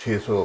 600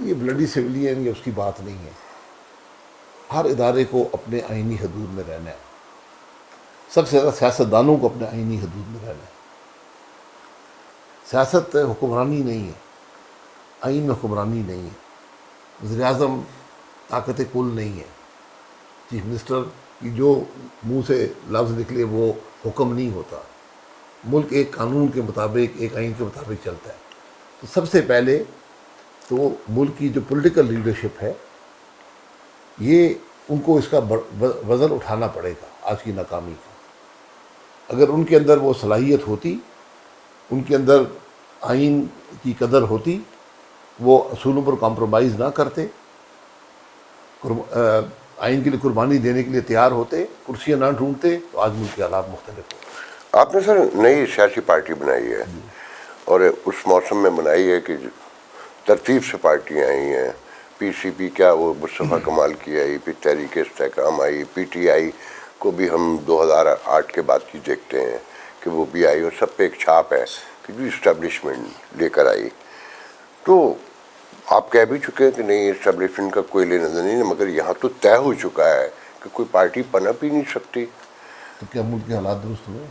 یہ bloody civilian یہ اس کی بات نہیں ہے. ہر ادارے کو اپنے آئینی حدود میں رہنا ہے. سب سے زیادہ سیاستدانوں کو اپنے آئینی حدود میں رہنا ہے. سیاست حکمرانی نہیں ہے، آئین میں حکمرانی نہیں ہے. وزیر اعظم طاقت کل نہیں ہے. چیف منسٹر کی جو منہ سے لفظ نکلے وہ حکم نہیں ہوتا. ملک ایک قانون کے مطابق، ایک آئین کے مطابق چلتا ہے. تو سب سے پہلے تو ملک کی جو پولیٹیکل لیڈرشپ ہے، یہ ان کو اس کا وزن اٹھانا پڑے گا آج کی ناکامی کا. اگر ان کے اندر وہ صلاحیت ہوتی، ان کے اندر آئین کی قدر ہوتی، وہ اصولوں پر کمپرومائز نہ کرتے، آئین کے لیے قربانی دینے کے لیے تیار ہوتے، کرسیاں نہ ڈھونڈتے، تو آج ملک کے حالات مختلف ہوتے. آپ نے سر نئی سیاسی پارٹی بنائی ہے اور اس موسم میں بنائی ہے کہ ترتیب سے پارٹیاں آئی ہیں. پی سی پی کیا وہ مصطفیٰ کمال کی آئی، پھر تحریک استحکام آئی، پی ٹی آئی کو بھی ہم 2008 کے بعد کی دیکھتے ہیں کہ وہ بھی آئی، اور سب پہ ایک چھاپ ہے کہ جو اسٹیبلشمنٹ لے کر آئی. تو آپ کہہ بھی چکے ہیں کہ نہیں اسٹیبلشمنٹ کا کوئی لینا دینا نہیں، مگر یہاں تو طے ہو چکا ہے کہ کوئی پارٹی پنپ ہی نہیں سکتی. تو کیا ملک کے حالات درست ہوئے؟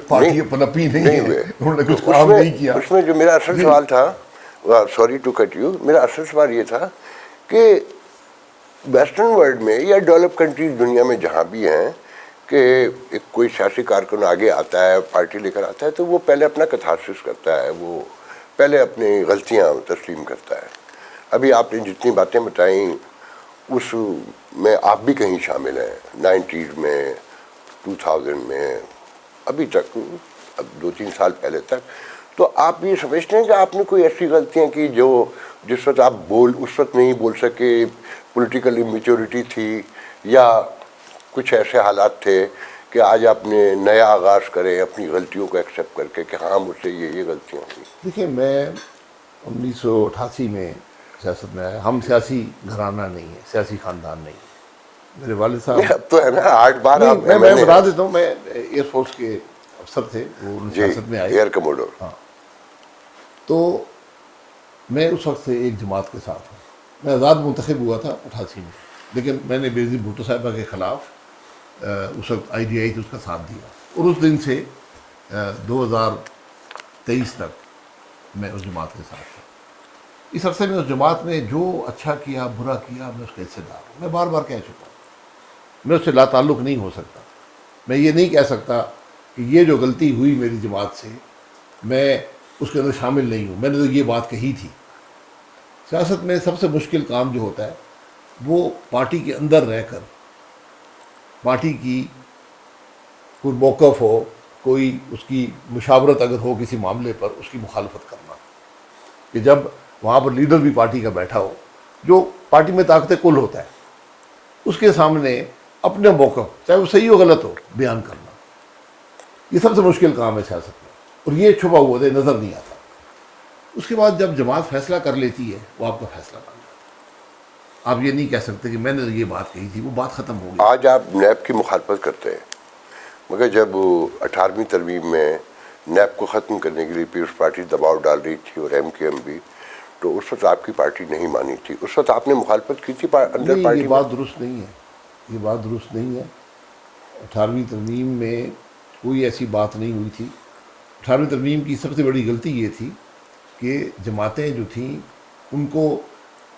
پارٹی پنپی نہیں ہوئے. ہے، انہوں نے کچھ کام نہیں کیا. اس میں جو میرا اصل سوال تھا، سوری ٹو کٹ یو، میرا اصل سوال یہ تھا کہ ویسٹرن ورلڈ میں یا ڈیولپ کنٹریز دنیا میں جہاں بھی ہیں کہ ایک کوئی سیاسی کارکن آگے آتا ہے، پارٹی لے کر آتا ہے، تو وہ پہلے اپنا کتھارسس کرتا ہے، وہ پہلے اپنی غلطیاں تسلیم کرتا ہے. ابھی آپ نے جتنی باتیں بتائیں اس میں آپ بھی کہیں شامل ہیں، 90s میں، 2000 میں، ابھی تک، اب 2-3 سال پہلے تک. تو آپ یہ سمجھتے ہیں کہ آپ نے کوئی ایسی غلطیاں کی جو جس وقت آپ اس وقت نہیں بول سکے، پولیٹیکل امیچورٹی تھی، یا کچھ ایسے حالات تھے کہ آج آپ نے نیا آغاز کرے اپنی غلطیوں کو ایکسیپٹ کر کے کہ ہاں مجھ سے یہ غلطیاں ہوئی؟ دیکھیں، میں 1988 میں سیاست میں آیا. ہم سیاسی گھرانہ نہیں ہے، سیاسی خاندان نہیں ہے. میرے والد صاحب، اب تو ہے نا 8 بار آپ میں بتا دیتا ہوں، میں ایئر فورس کے افسر تھے، وہ سیاست میں آئے. Air commodore. ہاں. تو میں اس وقت سے ایک جماعت کے ساتھ ہوں. میں آزاد منتخب ہوا تھا 88 میں، لیکن میں نے بے نظیر بھٹو صاحبہ کے خلاف اس وقت آئی ڈی آئی تھی، اس کا ساتھ دیا. اور اس دن سے 2023 تک میں اس جماعت کے ساتھ تھا. اس عرصے میں اس جماعت نے جو اچھا کیا برا کیا، میں اس کا حصے دار ہوں. میں بار بار کہہ چکا ہوں، میں اس سے لا تعلق نہیں ہو سکتا. میں یہ نہیں کہہ سکتا کہ یہ جو غلطی ہوئی میری جماعت سے میں اس کے اندر شامل نہیں ہوں. میں نے تو یہ بات کہی تھی. سیاست میں سب سے مشکل کام جو ہوتا ہے وہ پارٹی کے اندر رہ کر پارٹی کی کوئی موقف ہو، کوئی اس کی مشاورت اگر ہو کسی معاملے پر، اس کی مخالفت کرنا. کہ جب وہاں پر لیڈر بھی پارٹی کا بیٹھا ہو، جو پارٹی میں طاقت کل ہوتا ہے، اس کے سامنے اپنے موقف چاہے وہ صحیح ہو غلط ہو بیان کرنا، یہ سب سے مشکل کام ہے سیاست میں. اور یہ چھپا ہوا دے نظر نہیں آتا. اس کے بعد جب جماعت فیصلہ کر لیتی ہے، وہ آپ کا فیصلہ بن جاتا ہے. آپ یہ نہیں کہہ سکتے کہ میں نے یہ بات کہی تھی، وہ بات ختم ہو گئی. آج آپ نیب کی مخالفت کرتے ہیں، مگر جب 18ویں ترمیم میں نیب کو ختم کرنے کے لیے پیپلز پارٹی دباؤ ڈال رہی تھی اور ایم کیو ایم بھی، تو اس وقت آپ کی پارٹی نہیں مانی تھی. اس وقت آپ نے مخالفت کی تھی اندر نہیں، پارٹی یہ بات درست نہیں ہے. یہ بات درست نہیں ہے. 18ویں ترمیم میں کوئی ایسی بات نہیں ہوئی تھی. 18ویں ترمیم کی سب سے بڑی غلطی یہ تھی کہ جماعتیں جو تھیں ان کو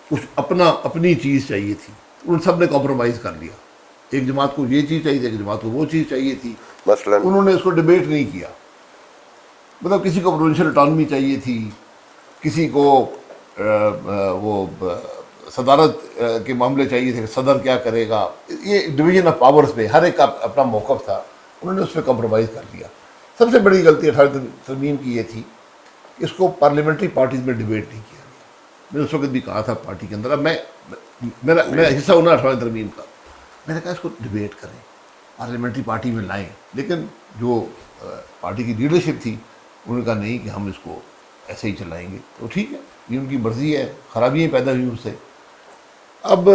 کچھ اپنی چیز چاہیے تھی. ان سب نے کمپرومائز کر لیا. ایک جماعت کو یہ چیز چاہیے تھی، ایک جماعت کو وہ چیز چاہیے تھی. مثلا انہوں نے اس کو ڈیبیٹ نہیں کیا. مطلب کسی کو پروونشل اٹانومی چاہیے تھی، کسی کو وہ صدارت کے معاملے چاہیے تھے کہ صدر کیا کرے گا. یہ ڈویژن آف پاورز پہ ہر ایک کا اپنا موقف تھا، انہوں نے اس پہ کمپرومائز کر لیا. سب سے بڑی غلطی 18ویں ترمیم کی یہ تھی کہ اس کو پارلیمنٹری پارٹیز میں ڈیبیٹ نہیں کیا گیا. میں نے اس وقت بھی کہا تھا پارٹی کے اندر، اب میرا حصہ ہونا 18ویں ترمیم کا، میں نے کہا اس کو ڈیبیٹ کریں، پارلیمنٹری پارٹی میں لائیں. لیکن جو پارٹی کی لیڈرشپ تھی انہوں نے کہا نہیں کہ ہم اس کو ایسے ہی چلائیں گے. تو ٹھیک ہے، یہ ان کی مرضی ہے، خرابیاں پیدا ہوئی اس سے. اب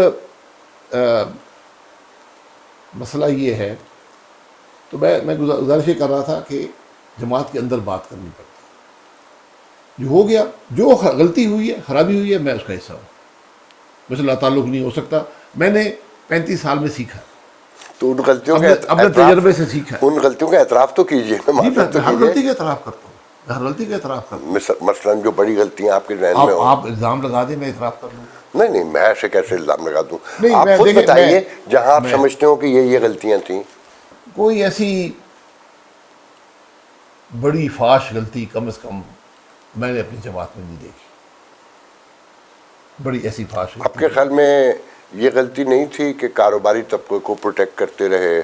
مسئلہ یہ ہے، تو میں گزارش یہ کر رہا تھا کہ جماعت کے اندر بات کرنی پڑتی ہے. جو ہو گیا، جو غلطی ہوئی ہے، خرابی ہوئی ہے، میں اس کا حصہ ہوں، مثلا تعلق نہیں ہو سکتا. میں نے 35 سال میں سیکھا ہے، تو ان غلطیوں کا اپنے اعتراف، تجربے سے سیکھا ہے. ان غلطیوں کا اعتراف تو کیجیے نا، جی معذرت تو میں ہر کیجیے. غلطی کا اعتراف کرتا ہوں، میں ہر غلطی کا اعتراف کرتا ہوں. مثلاً جو بڑی غلطیاں آپ کے ذہن میں ہوں. آپ الزام لگا دیں، میں اعتراف کر لوں. نہیں نہیں، میں ایسے کیسے الزام لگا دوں؟ نہیں آپ میں خود دیکھیں، بتائیے جہاں آپ میں سمجھتے ہو کہ یہ غلطیاں تھیں. کوئی ایسی بڑی فاش غلطی کم از کم میں نے اپنی جماعت میں نہیں دیکھی. بڑی ایسی فاش آپ غلطی کے نہیں. خیال میں یہ غلطی نہیں تھی کہ کاروباری طبقے کو پروٹیکٹ کرتے رہے،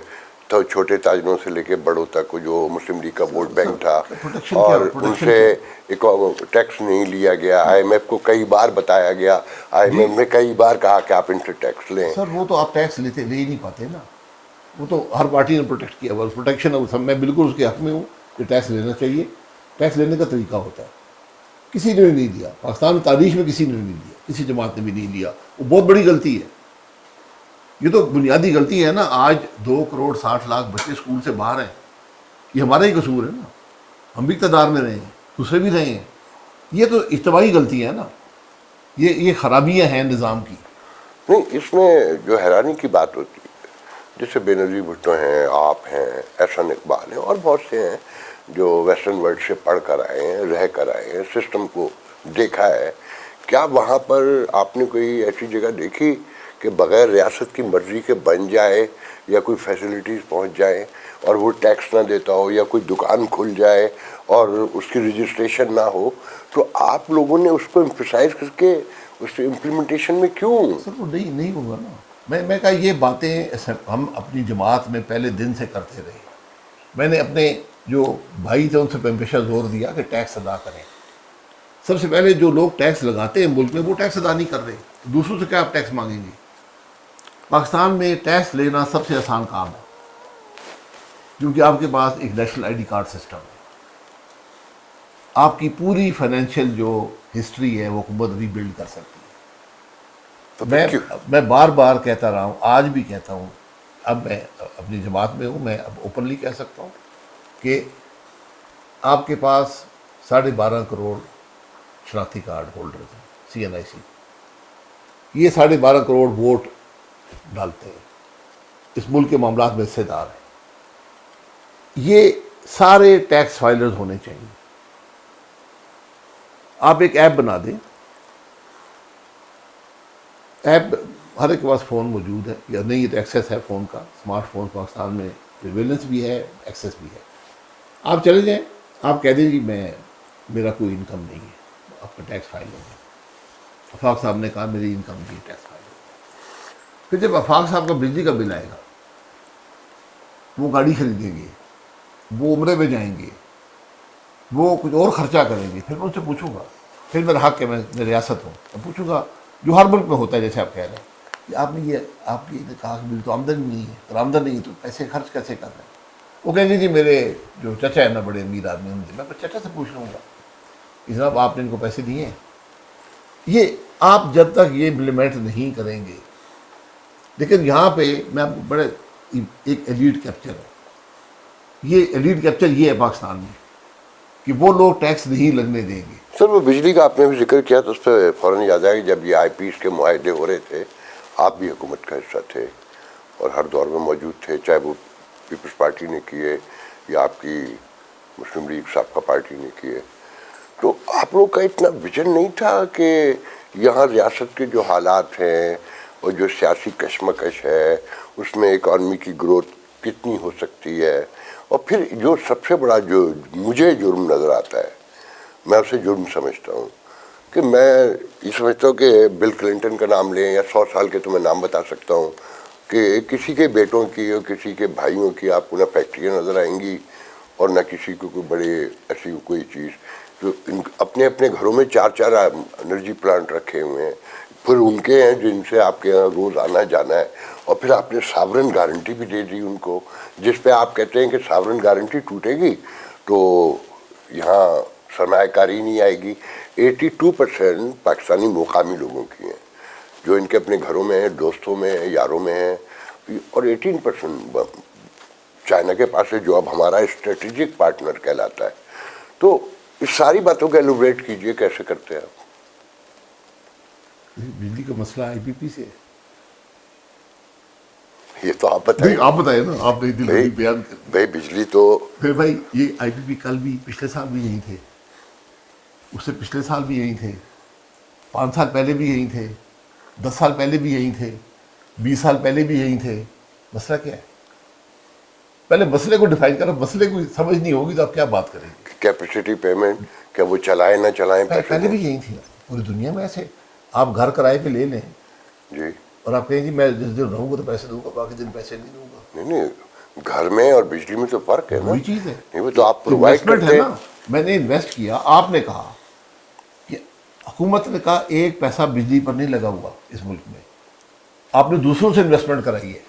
تو چھوٹے تاجروں سے لے کے بڑوں تک جو مسلم لیگ کا ووٹ بینک تھا، پروٹیکشن کیا اور ہو، ان پروٹیکشن سے کیا ہو؟ ایک ٹیکس نہیں لیا گیا؟ آئی ایم ایف کو کئی بار بتایا گیا، آئی ایم جی ایف نے کئی بار کہا کہ آپ ان سے ٹیکس لیں. سر، وہ تو آپ ٹیکس لے ہی نہیں پاتے نا. وہ تو ہر پارٹی نے پروٹیکٹ کیا ہوا، پروٹیکشن میں بالکل اس کے حق میں ہوں کہ ٹیکس لینا چاہیے. ٹیکس لینے کا طریقہ ہوتا ہے، کسی نے بھی نہیں دیا، پاکستان تاریخ میں کسی نے بھی نہیں دیا، کسی جماعت نے بھی نہیں لیا. وہ بہت بڑی غلطی ہے، یہ تو بنیادی غلطی ہے نا. آج 2.60 کروڑ بچے اسکول سے باہر ہیں، یہ ہمارا ہی قصور ہے نا. ہم بھی اقتدار میں رہے ہیں، دوسرے بھی رہے ہیں. یہ تو اجتماعی غلطی ہے نا، یہ خرابیاں ہیں نظام کی. نہیں، اس میں جو حیرانی کی بات ہوتی ہے، جیسے بے نظیر بھٹو ہیں، آپ ہیں، احسن اقبال ہیں، اور بہت سے ہیں جو ویسٹرن ورلڈ سے پڑھ کر آئے ہیں، رہ کر آئے ہیں، سسٹم کو دیکھا ہے. کیا وہاں پر آپ نے کوئی ایسی جگہ دیکھی کہ بغیر ریاست کی مرضی کے بن جائے یا کوئی فیسلٹیز پہنچ جائیں اور وہ ٹیکس نہ دیتا ہو، یا کوئی دکان کھل جائے اور اس کی رجسٹریشن نہ ہو؟ تو آپ لوگوں نے اس کو امفسائز کر کے اس امپلیمنٹیشن میں کیوں؟ سر وہ نہیں ہوگا نا. میں کہا یہ باتیں ہم اپنی جماعت میں پہلے دن سے کرتے رہے. میں نے اپنے جو بھائی تھے ان سے ہمیشہ زور دیا کہ ٹیکس ادا کریں. سب سے پہلے جو لوگ ٹیکس لگاتے ہیں ملک میں، وہ ٹیکس ادا نہیں کر رہے، دوسروں سے کیا آپ ٹیکس مانگیں گے؟ پاکستان میں ٹیکس لینا سب سے آسان کام ہے، کیونکہ آپ کے پاس ایک national I D card system ہے. آپ کی پوری فائنینشیل جو ہسٹری ہے وہ حکومت ری بلڈ کر سکتی ہے. تو پھر کیوں؟ میں بار بار کہتا رہا ہوں، آج بھی کہتا ہوں. اب میں اپنی جماعت میں ہوں، میں اب اوپنلی کہہ سکتا ہوں کہ آپ کے پاس 12.5 کروڑ شناختی کارڈ ہولڈرز ہیں CNIC. یہ 12.5 کروڑ ووٹ ڈالتے ہیں، اس ملک کے معاملات میں حصے دار ہیں. یہ سارے ٹیکس فائلرز ہونے چاہیے. آپ ایک ایپ بنا دیں، ایپ ہر ایک کے پاس فون موجود ہے یا نہیں، تو ایکسیس ہے فون کا. اسمارٹ فون پاکستان میں پریویلنس بھی ہے، ایکسیس بھی ہے. آپ چلے جائیں، آپ کہہ دیں جی میرا کوئی انکم نہیں ہے، آپ کا ٹیکس فائل ہوگا. آفاق صاحب نے کہا میری انکم کی ٹیکس فائل ہوگا. پھر جب آفاق صاحب کا بجلی کا بل آئے گا، وہ گاڑی خریدیں گے، وہ عمرے میں جائیں گے، وہ کچھ اور خرچہ کریں گے. پھر میں ان سے پوچھوں گا، پھر میرا حق ہے، میں ریاست ہوں، میں پوچھوں گا جو ہر ملک میں ہوتا ہے، جیسے آپ کہہ رہے ہیں کہ آپ نے آپ کی کہا کہ میری تو آمدن نہیں ہے، اور آمدن نہیں ہے تو پیسے خرچ کیسے کر رہے ہیں؟ وہ کہیں گے جی میرے جو چچا ہے نا، بڑے امیر آدمی ہیں. میں چچا سے پوچھ لوں گا کہ جناب آپ نے ان کو پیسے دیے ہیں؟ یہ آپ جب تک یہ امپلیمنٹ نہیں کریں گے. لیکن یہاں پہ میں آپ کو بڑے ایک ایلیٹ کیپچر ہے. یہ ایلیٹ کیپچر یہ ہے پاکستان میں کہ وہ لوگ ٹیکس نہیں لگنے دیں گے. سر، وہ بجلی کا آپ نے بھی ذکر کیا تو اس پہ فوراً یاد آیا کہ جب یہ IPs کے معاہدے ہو رہے تھے، آپ بھی حکومت کا حصہ تھے اور ہر دور میں موجود تھے، چاہے وہ پیپلز پارٹی نے کیے یا آپ کی مسلم لیگ سابقہ پارٹی نے کیے. تو آپ لوگ کا اتنا ویژن نہیں تھا کہ یہاں ریاست کے جو حالات ہیں اور جو سیاسی کشمکش ہے، اس میں اکانومی کی گروتھ کتنی ہو سکتی ہے؟ اور پھر جو سب سے بڑا جو مجھے جرم نظر آتا ہے، میں اسے جرم سمجھتا ہوں، کہ میں یہ سمجھتا ہوں کہ بل کلنٹن کا نام لیں یا 100 سال کے تو میں نام بتا سکتا ہوں کہ کسی کے بیٹوں کی اور کسی کے بھائیوں کی آپ کو نہ فیکٹریاں نظر آئیں گی اور نہ کسی کو کوئی بڑے ایسی کوئی چیز. جو اپنے اپنے گھروں میں 4 انرجی پلانٹ رکھے ہوئے ہیں، پھر ان کے ہیں جن سے آپ کے یہاں روز آنا جانا ہے. اور پھر آپ نے ساورن گارنٹی بھی دے دی ان کو، جس پہ آپ کہتے ہیں کہ ساورن گارنٹی ٹوٹے گی تو یہاں سرمایہ کاری نہیں آئے گی. 82% پاکستانی مقامی لوگوں کی ہیں جو ان کے اپنے گھروں میں ہیں، دوستوں میں ہیں، یاروں میں ہیں، اور 18% چائنا کے پاس ہے جو اب ہمارا اسٹریٹجک پارٹنر کہلاتا ہے. تو اس ساری باتوں کو ایلوبریٹ کیجئے، کیسے کرتے ہیں آپ؟ بجلی کا مسئلہ آئی پی پی سے ہے. یہ تو آپ بتائیں. آپ بتائیں نا، آپ نے دل بیان کر. بھائی بجلی تو پھر بھائی یہ آئی پی پی کل بھی پچھلے سال بھی یہیں تھے، اس سے پچھلے سال بھی یہیں تھے، 5 سال پہلے بھی یہیں تھے، 10 سال پہلے بھی یہیں تھے، 20 سال پہلے بھی یہیں تھے. مسئلہ کیا ہے؟ پہلے مسئلے کو ڈیفائن کرو. مسئلے کو سمجھ نہیں ہوگی تو آپ کیا بات کریں گے؟ کیپیسٹی پیمنٹ، کہ وہ چلائیں نہ چلائیں پہلے بھی یہیں تھی پوری دنیا میں. ایسے آپ گھر کرائے پہ لے لیں جی اور آپ کہیں جی میں جس دن رہوں گا تو پیسے دوں گا، باقی دن پیسے نہیں دوں گا. نہیں، گھر میں اور بجلی میں تو فرق ہے نا. وہی چیز ہے. نہیں، وہ تو آپ پرووائڈ انویسٹمنٹ کرتے ہے ہیں. نا. میں نے انویسٹ کیا. آپ نے کہا کہ حکومت نے کہا ایک پیسہ بجلی پر نہیں لگا ہوا اس ملک میں. آپ نے دوسروں سے انویسٹمنٹ کرائی ہے.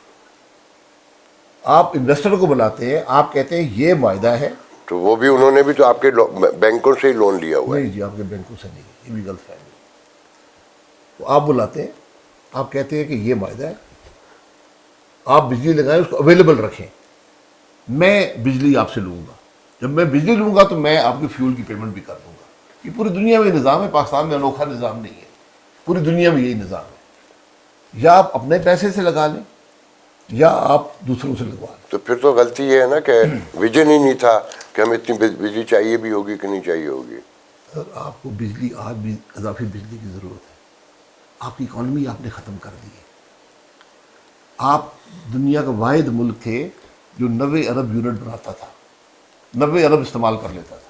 آپ انویسٹر کو بلاتے ہیں، آپ کہتے ہیں یہ معاہدہ ہے. تو وہ بھی انہوں نے بھی تو آپ کے بینکوں سے ہی لون لیا ہوا ہے. نہیں جی، آپ کے بینکوں سے نہیں، یہ بھی غلط فہمی. تو آپ بلاتے ہیں، آپ کہتے ہیں کہ یہ معاہدہ ہے، آپ بجلی لگائیں، اس کو اویلیبل رکھیں، میں بجلی آپ سے لوں گا. جب میں بجلی لوں گا تو میں آپ کی فیول کی پیمنٹ بھی کر دوں گا. یہ پوری دنیا میں نظام ہے. پاکستان میں انوکھا نظام نہیں ہے، پوری دنیا میں یہی نظام ہے. یا آپ اپنے پیسے سے لگا لیں یا آپ دوسروں سے لگوا لیں. تو پھر تو غلطی یہ ہے نا کہ ویژن ہی نہیں تھا کہ ہمیں اتنی بجلی چاہیے بھی ہوگی کہ نہیں چاہیے ہوگی. سر آپ کو بجلی آج بھی اضافی بجلی کی ضرورت ہے. آپ کی اکانومی آپ نے ختم کر دی ہے. آپ دنیا کا واحد ملک تھے جو 90 ارب یونٹ بناتا تھا، 90 ارب استعمال کر لیتا تھا.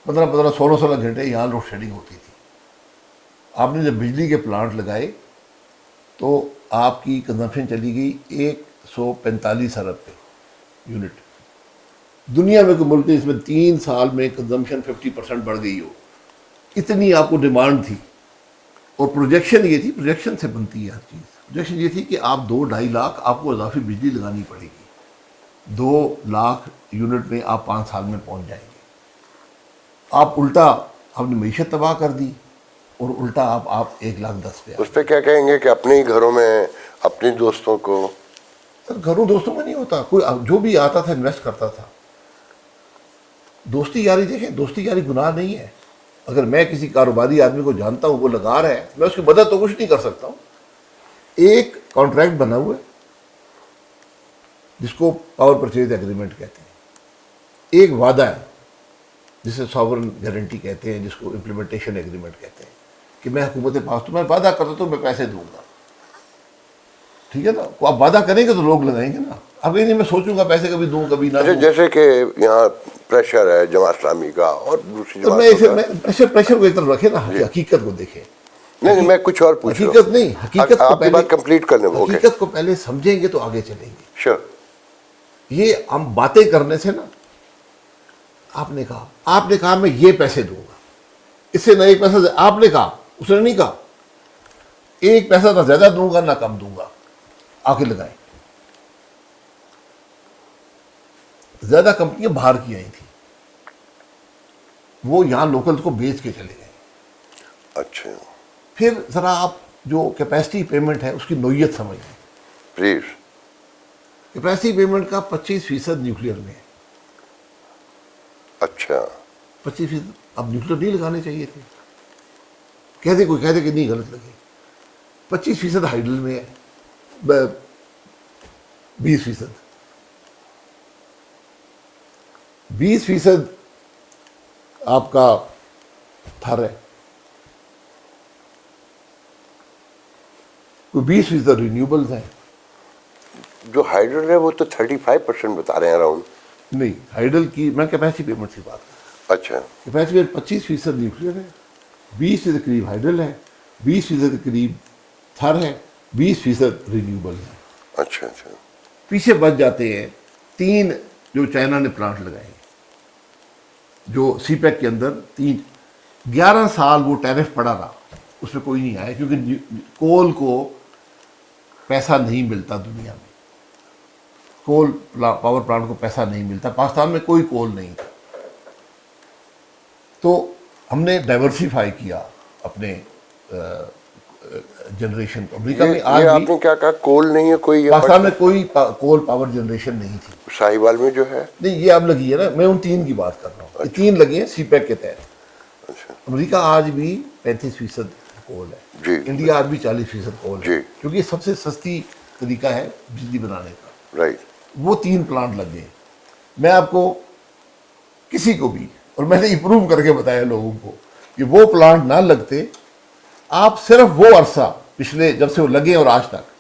15 16 گھنٹے یہاں لوڈ شیڈنگ ہوتی تھی. آپ نے جب بجلی کے پلانٹ لگائے تو آپ کی کنزمپشن چلی گئی 145 ارب پہ یونٹ. دنیا میں کوئی ملک نہیں اس میں 3 سال میں کنزمپشن 50% بڑھ گئی ہو. اتنی آپ کو ڈیمانڈ تھی. اور پروجیکشن یہ تھی، پروجیکشن سے بنتی ہے ہر چیز. پروجیکشن یہ تھی کہ آپ 2-2.5 لاکھ آپ کو اضافی بجلی لگانی پڑے گی. 2 لاکھ یونٹ میں آپ 5 سال میں پہنچ جائیں گے. آپ الٹا آپ نے معیشت تباہ کر دی اور الٹا آپ 1,10,000 پہ. اس پہ کیا کہیں گے کہ اپنے ہی گھروں میں اپنے دوستوں کو؟ سر گھروں دوستوں میں نہیں ہوتا کوئی. جو بھی آتا تھا انویسٹ کرتا تھا. دوستی یاری دیکھیں، دوستی یاری گناہ نہیں ہے. اگر میں کسی کاروباری آدمی کو جانتا ہوں، وہ لگا رہا ہے، میں اس کی مدد تو کچھ نہیں کر سکتا ہوں. ایک کانٹریکٹ بنا ہوا ہے جس کو پاور پرچیز ایگریمنٹ کہتے ہیں. ایک وعدہ ہے جسے ساورن گارنٹی کہتے ہیں، جس کو امپلیمنٹیشن ایگریمنٹ کہتے ہیں کہ میں حکومت پاس تو میں وعدہ کرتا تو میں پیسے دوں گا. ٹھیک ہے نا. آپ وعدہ کریں گے تو لوگ لگائیں گے نا. اب یہ نہیں میں سوچوں گا پیسے کبھی دوں کبھی نہ دوں. جیسے کہ یہاں پریشر ہے جماعت اسلامی کا اور دوسری تو پریشر کو ایک طرف رکھے نا، حقیقت کو دیکھیں. نہیں، میں کچھ اور پوچھ رہا ہوں. حقیقت نہیں، حقیقت کو آپ کی پہلے بات کمپلیٹ کرنے دو. حقیقت کو پہلے سمجھیں گے تو آگے چلیں گے. شیور. یہ ہم باتیں کرنے سے نا، آپ نے کہا میں یہ پیسے دوں گا، اس سے نہ ایک پیسہ آپ نے کہا، اس نے نہیں کہا ایک پیسہ نہ زیادہ دوں گا نہ کم دوں گا. آ کے لگائیں. زیادہ کمپنیاں باہر کی آئی تھیں، وہ یہاں لوکل کو بیچ کے چلے گئے. اچھا پھر ذرا آپ جو کیپیسٹی پیمنٹ ہے اس کی نوعیت سمجھیں. پلیز. کیپیسٹی پیمنٹ کا 25% نیوکلیئر میں ہے. اچھا 25%. اب نیوکلیئر نہیں لگانے چاہیے تھے. کوئی کہہ دے کہ نہیں غلط لگے. 25% ہائیڈل میں ہے، 20%. 20% آپ کا تھر ہے. کوئی 20% رینیوبلز ہیں. جو ہائیڈل ہے وہ تو 35% بتا رہے ہیں اراؤنڈ. نہیں، ہائیڈل کی میں کیپیسٹی پیمنٹ کی بات کر رہا ہوں. اچھا کیپیسٹی پیمنٹ 25% نیوکلیئر ہے، 20% قریب ہائیڈل ہے، 20% قریب تھر ہے، 20% رینیوبل ہے. اچھا اچھا. پیچھے بچ جاتے ہیں 3 جو چائنا نے پلانٹ لگائے ہیں، جو سی پیک کے اندر 11 سال وہ ٹیرف پڑا رہا، اس میں کوئی نہیں آیا کیونکہ کول کو پیسہ نہیں ملتا دنیا میں. کول پاور پلانٹ کو پیسہ نہیں ملتا. پاکستان میں کوئی کول نہیں تھا. تو ہم نے ڈائیورسیفائی کیا اپنے جنریشن کو. امریکہ میں آج آپ بھی نے کیا کہا کول نہیں ہے کوئی؟ پاکستان میں کوئی کول پاور جنریشن نہیں تھی. ساہیوال میں جو ہے نہیں، یہ اب لگی ہے نا. میں ان 3 کی بات کر رہا ہوں. یہ 3 لگے ہیں سی پیک کے تحت. اچھا امریکہ آج بھی 35% کول ہے, جی. انڈیا آج بھی 40% کول ہے, جی. کیونکہ یہ سب سے سستی طریقہ ہے بجلی بنانے کا. رائٹ. وہ 3 پلانٹ لگ گئے. میں آپ کو کسی کو بھی, اور میں نے یہ پروو کر کے بتایا لوگوں کو کہ وہ پلانٹ نہ لگتے, آپ صرف وہ عرصہ پچھلے جب سے وہ لگے اور آج تک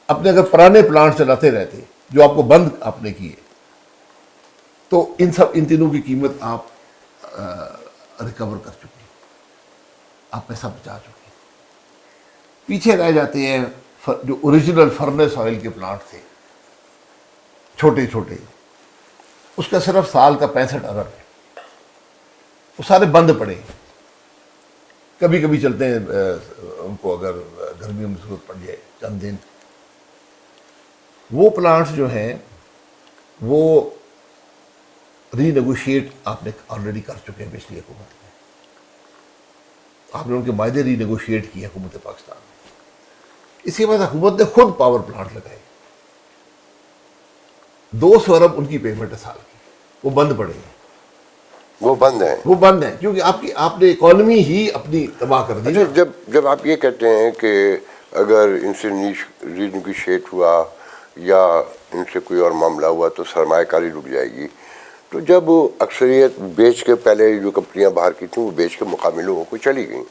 اپنے اگر پرانے پلانٹ چلاتے رہتے جو آپ کو بند آپ نے کیے, تو ان تینوں کی قیمت آپ ریکور کر چکے, آپ پیسہ بچا چکے. پیچھے رہ جاتے ہیں جو اوریجنل فرنس آئل کے پلانٹ تھے چھوٹے چھوٹے, اس کا صرف سال کا 65 ارب ہے, وہ سارے بند پڑے. کبھی کبھی چلتے ہیں ان کو اگر گرمیوں میں ضرورت پڑ جائے چند دن. وہ پلانٹس جو ہیں وہ ری نیگوشیٹ آپ نے آلریڈی کر چکے ہیں پچھلی حکومت میں. آپ نے ان کے معاہدے ری نیگوشیٹ کیے حکومت پاکستان میں. اس کے بعد حکومت نے خود پاور پلانٹ لگائے. 200 ارب ان کی پیمنٹ ہے سال کی, وہ بند پڑے ہیں. وہ بند ہیں. وہ بند ہیں کیونکہ آپ نے اکانومی ہی اپنی تباہ کر دی. جب آپ یہ کہتے ہیں کہ اگر ان سے ری نیگوشیٹ ہوا یا ان سے کوئی اور معاملہ ہوا تو سرمایہ کاری رک جائے گی, تو جب اکثریت بیچ کے, پہلے جو کمپنیاں باہر کی تھیں وہ بیچ کے مقامی لوگوں کو چلی گئیں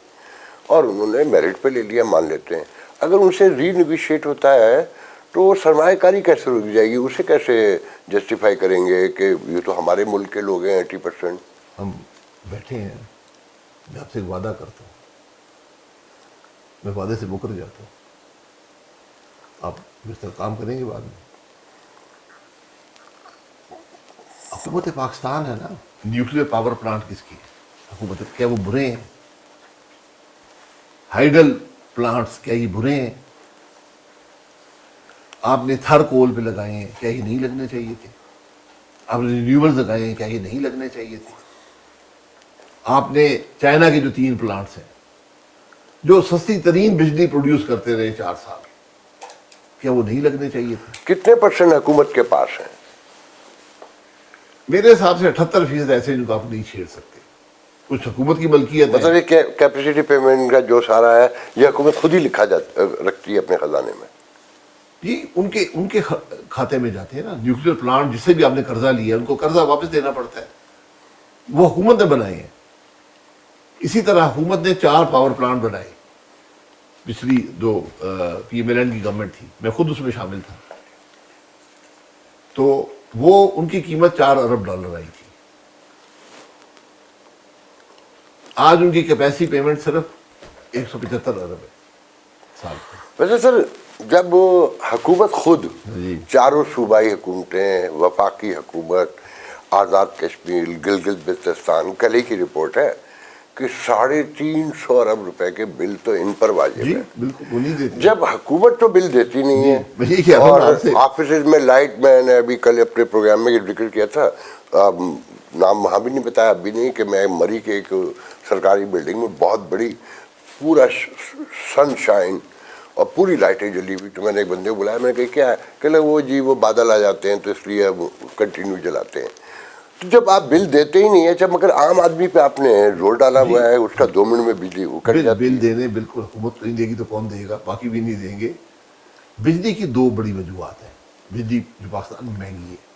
اور انہوں نے میرٹ پہ لے لیا, مان لیتے ہیں, اگر ان سے ری نیگوشیٹ ہوتا ہے تو سرمایہ کاری کیسے رک جائے گی؟ اسے کیسے جسٹیفائی کریں گے کہ یہ تو ہمارے ملک کے لوگ ہیں 80%. ہم بیٹھے ہیں, میں آپ سے ایک وعدہ کرتا ہوں, میں وعدے سے مکر جاتا ہوں, آپ مجھ طرح کام کریں گے بعد میں. حکومت پاکستان ہے نا, نیوکلیر پاور پلانٹ کس کی ہے؟ حکومت کیا وہ برے ہیں؟ ہائیڈل پلانٹس کیا یہ برے ہیں؟ آپ نے تھر کول پہ لگائے ہیں, کیا یہ نہیں لگنے چاہیے تھے؟ آپ نے رینیوبلز لگائے ہیں, کیا یہ نہیں لگنے چاہیے تھے؟ آپ نے چائنا کے جو 3 پلانٹس ہیں جو سستی ترین بجلی پروڈیوس کرتے رہے 4 سال, کیا وہ نہیں لگنے چاہیے تھے؟ کتنے % حکومت کے پاس ہیں؟ میرے حساب سے 78% ایسے جن کو آپ نہیں چھیڑ سکتے. کچھ حکومت کی ملکیت ہے. مطلب یہ کیپیسٹی پیمنٹ کا جو سارا ہے یہ حکومت خود ہی رکھتی ہے اپنے خزانے میں. جی ان کے کھاتے میں جاتے ہیں نا. نیوکلیر پلانٹ جس سے بھی آپ نے قرضہ لیا ہے ان کو قرضہ واپس دینا پڑتا ہے, وہ حکومت نے بنائے ہیں. اسی طرح حکومت نے 4 پاور پلانٹ بنائے پچھلی جو پی ایم ایل این کی گورنمنٹ تھی, میں خود اس میں شامل تھا. تو وہ ان کی قیمت $4 ارب آئی تھی. آج ان کی کیپیسٹی پیمنٹ صرف 175 ارب ہے سال کا. ویسے سر جب حکومت خود جی. چاروں صوبائی حکومتیں, وفاقی حکومت, آزاد کشمیر, گلگت بلتستان, کل ہی کی رپورٹ ہے کہ 350 ارب روپے کے بل تو ان پر واجب جی ہے. بالکل وہ نہیں دیتے. جب حکومت تو بل دیتی نہیں ہے, اور اور آفیسز میں لائٹ, میں نے ابھی کل اپنے پروگرام میں یہ ذکر کیا تھا, نام وہاں بھی نہیں بتایا اب بھی نہیں, کہ میں مری کے ایک سرکاری بلڈنگ میں بہت بڑی پورا سن شائن اور پوری لائٹیں جلی ہوئی. تو میں نے ایک بندے کو بلایا, میں نے کہا کیا ہے, کہ وہ جی وہ بادل آ جاتے ہیں تو اس لیے وہ کنٹینیو جلاتے ہیں. تو جب آپ بل دیتے ہی نہیں ہیں, جب مگر عام آدمی پہ آپ نے زور ڈالا ہوا ہے, اس کا 2 منٹ میں بجلی وہ کٹ جاتی ہے. بل دینے بالکل حکومت نہیں دے گی تو کون دے گا, باقی بھی نہیں دیں گے. بجلی کی 2 بڑی وجوہات ہیں بجلی جو پاکستان میں مہنگی ہے.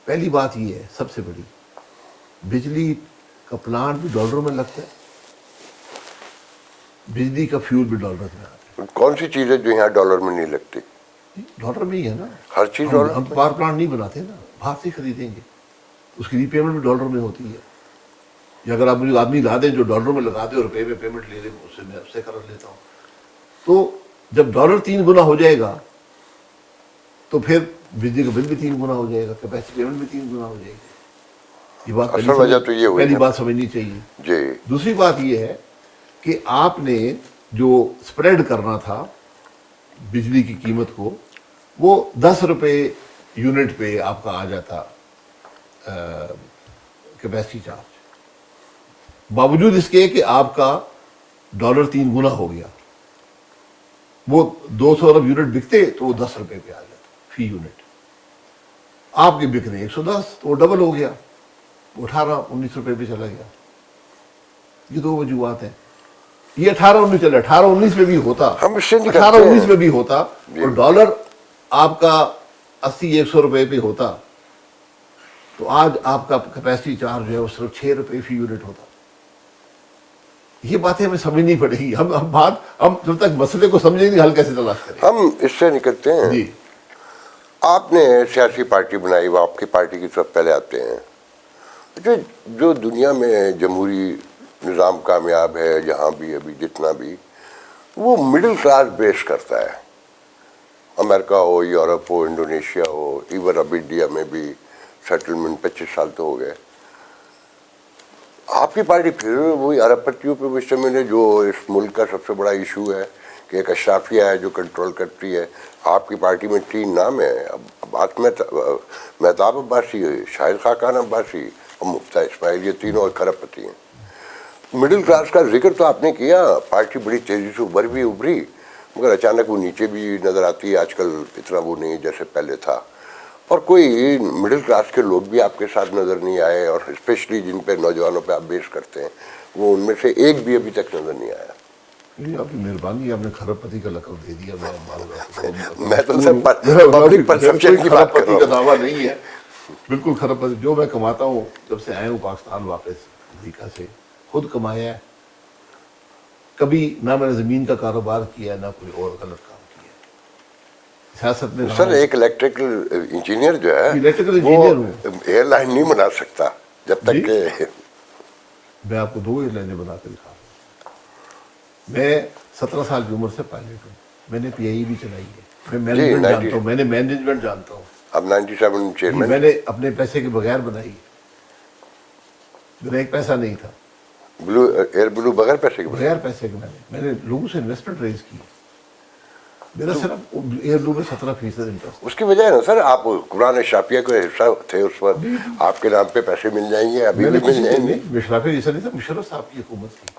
پہلی بات یہ ہے سب سے بڑی, بجلی کا پلانٹ بھی ڈالروں میں لگتا ہے, بجلی کا فیول بھی ڈالر میں آتا ہے. کون سی چیز ہے جو یہاں ڈالر میں نہیں لگتی؟ ڈالر میں ہی ہے نا, ہر چیز ڈالر. ہم پاور پلانٹ نہیں بناتے نا, باہر سے خریدیں گے, اس کی ری پیمنٹ بھی ڈالر میں ہوتی ہے. یا اگر آپ مجھے آدمی لا دیں جو ڈالر میں لگا دے اور روپے میں پیمنٹ لے لے, اس سے میں اس سے قرض لیتا ہوں. تو جب ڈالر 3 گنا ہو جائے گا تو پھر بجلی کا بل بھی 3 گنا ہو جائے گا, کیپیسٹی پیمنٹ بھی 3 گنا ہو جائے گی. یہ بات اصل وجہ تو یہ ہوئی پہلی بات سمجھنی چاہیے. جی. دوسری بات یہ ہے کہ آپ نے جو اسپریڈ کرنا تھا بجلی کی قیمت کو, وہ 10 روپے یونٹ پہ آپ کا آ جاتا کیپیسٹی چارج, باوجود اس کے کہ آپ کا ڈالر 3 گنا ہو گیا. وہ 200 ارب یونٹ بکتے تو وہ 10 روپے پہ آ جاتا فی یونٹ. آپ کے بک رہے 110 تو وہ ڈبل ہو گیا. وہ 18-19 روپے پہ چلا گیا. یہ دو وجوہات ہیں. یہ 18-19 چلا, 18-19 میں بھی ہوتا, ہم اس سے نہیں کرتے 18-19 میں بھی ہوتا اور ڈالر آپ کا 80-100 روپے پہ ہوتا تو آج آپ کا کیپیسٹی چارج جو ہے وہ صرف 6 روپے فی یونٹ ہوتا. یہ باتیں ہمیں سمجھنی پڑے گی. ہم جب تک مسئلے کو سمجھیں گے حل کیسے تلاش کریں. ہم اس سے نکلتے ہیں. جی آپ نے سیاسی پارٹی بنائی, وہ آپ کی پارٹی کی طرف پہلے آتے ہیں. جو دنیا میں جمہوری نظام کامیاب ہے جہاں بھی ابھی جتنا بھی, وہ مڈل کلاس بیس کرتا ہے. امریکہ ہو, یورپ ہو, انڈونیشیا ہو, ایون اب انڈیا میں بھی سیٹلمنٹ 25 سال تو ہو گئے. آپ کی پارٹی پھر وہی ارب پتیوں پہ مشتمل ہے, جو اس ملک کا سب سے بڑا ایشو ہے کہ ایک اشرافیہ ہے جو کنٹرول کرتی ہے. آپ کی پارٹی میں 3 نام ہیں, اب مہتاب عباسی, شاہد خاقان عباسی اور مفتیٰ اسماعیل, یہ تینوں کھرب پتی ہیں. مڈل کلاس کا ذکر تو آپ نے کیا, پارٹی بڑی تیزی سے ابھری مگر اچانک وہ نیچے بھی نظر آتی ہے. آج کل اتنا وہ نہیں جیسے پہلے تھا, اور کوئی مڈل کلاس کے لوگ بھی آپ کے ساتھ نظر نہیں آئے, اور اسپیشلی جن پہ نوجوانوں پہ آپ بیس کرتے ہیں وہ ان میں سے ایک بھی ابھی تک نظر نہیں آیا. یہ آپ کی مہربانی, آپ نے کھرب پتی کا لقب دے دیا. میں تو سب پبلک پرسپشن کی بات کر رہا ہوں. کا دعویٰ نہیں ہے, بالکل کھرب پتی. جو میں کماتا ہوں جب سے آیا ہوں پاکستان واپس امریکہ سے, خود کمایا ہے. کبھی نہ میں نے زمین کا کاروبار کیا نہ کوئی اور غلط کام کیا. سیاست میں سر ایک الیکٹریکل انجینئر جو ہے الیکٹریکل وہ انجینئر ہوں. ایئر لائن نہیں بنا سکتا جب تک کہ میں آپ کو 2 ایئر لائنیں بنا کے دکھا رہا ہوں. میں 17 سال کی عمر سے پائلٹ ہوں. میں نے PIE بھی چلائی ہے. میں مینجمنٹ جانتا ہوں, میں نے مینجمنٹ جانتا ہوں. اب 97 چیئرمین. میں نے اپنے پیسے کے بغیر بنائی. میرا ایک پیسہ نہیں تھا. ایئر بلو بغیر پیسے کے بغیر پیسے کے میں نے لوگوں سے انویسٹمنٹ ریز کی. میرا صرف ایئر بلو میں 17% انٹرسٹ. اس کی وجہ ہے نا سر, آپ قرآن اشرافیہ کے حصہ تھے اس وقت, آپ کے نام پہ پیسے مل جائیں گے, ابھی بھی مل جائیں گے. اشرافیہ جیسا نہیں تھا, مشرف صاحب کی حکومت تھی.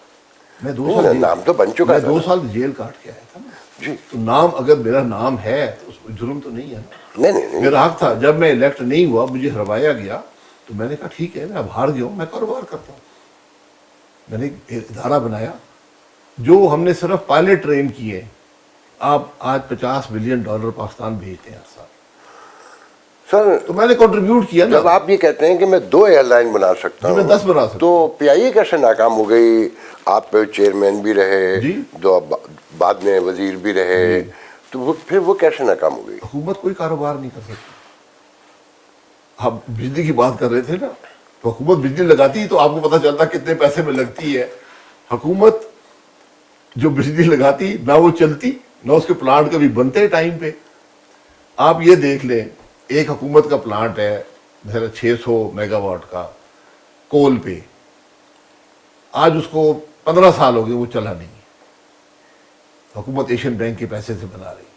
میں 2 سال نام تو بن چکا تھا. 2 سال جیل کاٹ کے آیا تھا نا. جی تو نام اگر میرا نام ہے تو اس میں جرم تو نہیں ہے نا. نہیں میرا حق تھا. جب میں الیکٹ نہیں ہوا, مجھے ہروایا گیا, تو میں نے کہا ٹھیک ہے, میں اب ہار گیا ہوں, میں کاروبار کرتا ہوں. میں نے ایک ادارہ بنایا جو ہم نے صرف پائلٹ ٹرین کیے. آپ آج $50 بلین پاکستان بھیجتے ہیں ہر سال. سر تو میں نے کنٹریبیوٹ کیا نا. جب آپ یہ کہتے ہیں کہ میں 2 ایئر لائن بنا سکتا ہوں, میں 10 بنا سکتا ہوں, تو PIE کیسے ناکام ہو گئی؟ آپ چیئرمین بھی رہے, جی, دو بعد میں وزیر بھی رہے, تو پھر وہ کیسے ناکام ہو گئی؟ حکومت کوئی کاروبار نہیں کر سکتی. آپ بجلی کی بات کر رہے تھے نا, تو حکومت بجلی لگاتی تو آپ کو پتہ چلتا کتنے پیسے میں لگتی ہے. حکومت جو بجلی لگاتی نہ وہ چلتی نہ اس کے پلانٹ کبھی بنتے ٹائم پہ. آپ یہ دیکھ لیں, ایک حکومت کا پلانٹ ہے مثلا 600 میگا واٹ کا کول پہ, آج اس کو 15 سال ہو گئے وہ چلا نہیں ہے. حکومت ایشین بینک کے پیسے سے بنا رہی ہے.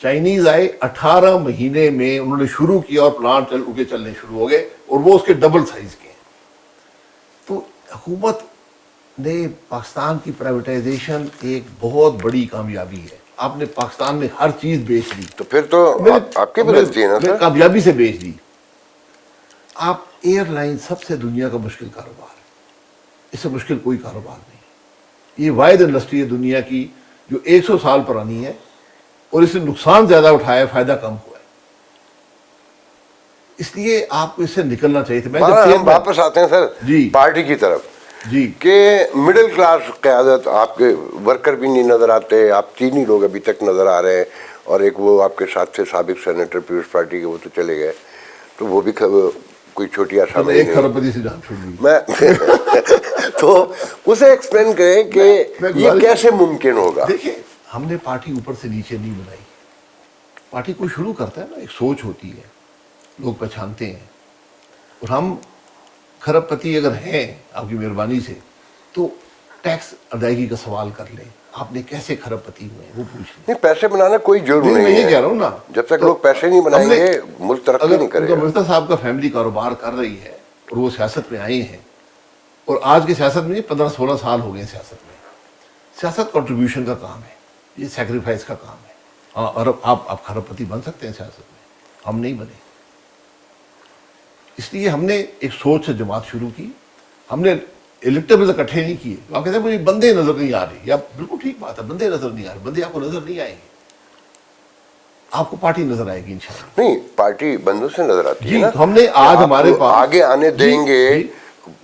چائنیز آئے 18 مہینے میں انہوں نے شروع کیا اور پلانٹ چلنے شروع ہو گئے, اور وہ اس کے ڈبل سائز کے ہیں. تو حکومت نے پاکستان کی پرائیویٹائزیشن ایک بہت بڑی کامیابی ہے. آپ نے پاکستان میں ہر چیز بیچ دی. تو پھر تو آپ کی بھی غلطی ہے نا سر. کامیابی سے بیچ دی. آپ ایئر لائن سب سے دنیا کا مشکل کاروبار ہے, اس سے مشکل کوئی کاروبار نہیں. یہ واحد انڈسٹری ہے دنیا کی جو 100 سال پرانی ہے, اور اس نے نقصان زیادہ اٹھایا ہے, فائدہ کم ہوا ہے. اس لیے آپ کو اس سے نکلنا چاہیے تھا. ہم واپس آتے ہیں سر جی پارٹی کی طرف, جی, کہ مڈل کلاس قیادت, آپ کے ورکر بھی نہیں نظر آتے. آپ 3 ہی لوگ ابھی تک نظر آ رہے ہیں, اور ایک وہ آپ کے ساتھ تھے سابق سینیٹر پیوش پارٹی کے, وہ تو چلے گئے, تو وہ بھی کوئی چھوٹی آسان نہیں. ایک کھرب پتی سے جان چھوڑ دی میں تو اسے ایکسپلین کریں کہ یہ کیسے ممکن ہوگا. دیکھیں, ہم نے پارٹی اوپر سے نیچے نہیں بنائی. پارٹی کو شروع کرتا ہے نا, ایک سوچ ہوتی ہے, لوگ پہچانتے ہیں. اور ہم کھرب پتی اگر ہیں آپ کی مہربانی سے, تو ٹیکس ادائیگی کا سوال کر لیں. آپ نے کیسے کھرب پتی ہوئے وہ پوچھ لیں. نہیں, پیسے بنانا کوئی جرم نہیں ہے. میں یہ کہہ رہا ہوں نا, جب تک لوگ پیسے نہیں بنائیں گے ملک ترقی نہیں کرے گا. مرزا صاحب کا فیملی کاروبار کر رہی ہے اور وہ سیاست میں آئے ہیں, اور آج کی سیاست میں 15-16 سال ہو گئے سیاست میں. سیاست کنٹریبیوشن کا کام ہے, یہ سیکریفائس کا کام ہے. ہاں, اور آپ کھرب پتی بن سکتے ہیں سیاست میں, ہم نہیں بنے. اس لیے ہم نے ایک سوچ سے جماعت شروع کی. ہم نے الیکٹیبل اکٹھے نہیں کیے. آپ کہتے ہیں مجھے بندے نظر نہیں آ رہے, یا بالکل ٹھیک بات ہے, بندے نظر نہیں آ رہے, بندے آپ کو نظر نہیں آئیں گے, آپ کو پارٹی نظر آئے گی انشاءاللہ. نہیں, پارٹی بندوں سے نظر آتی ہے جی نا. ہم نے آج ہمارے پاس آگے آنے دیں گے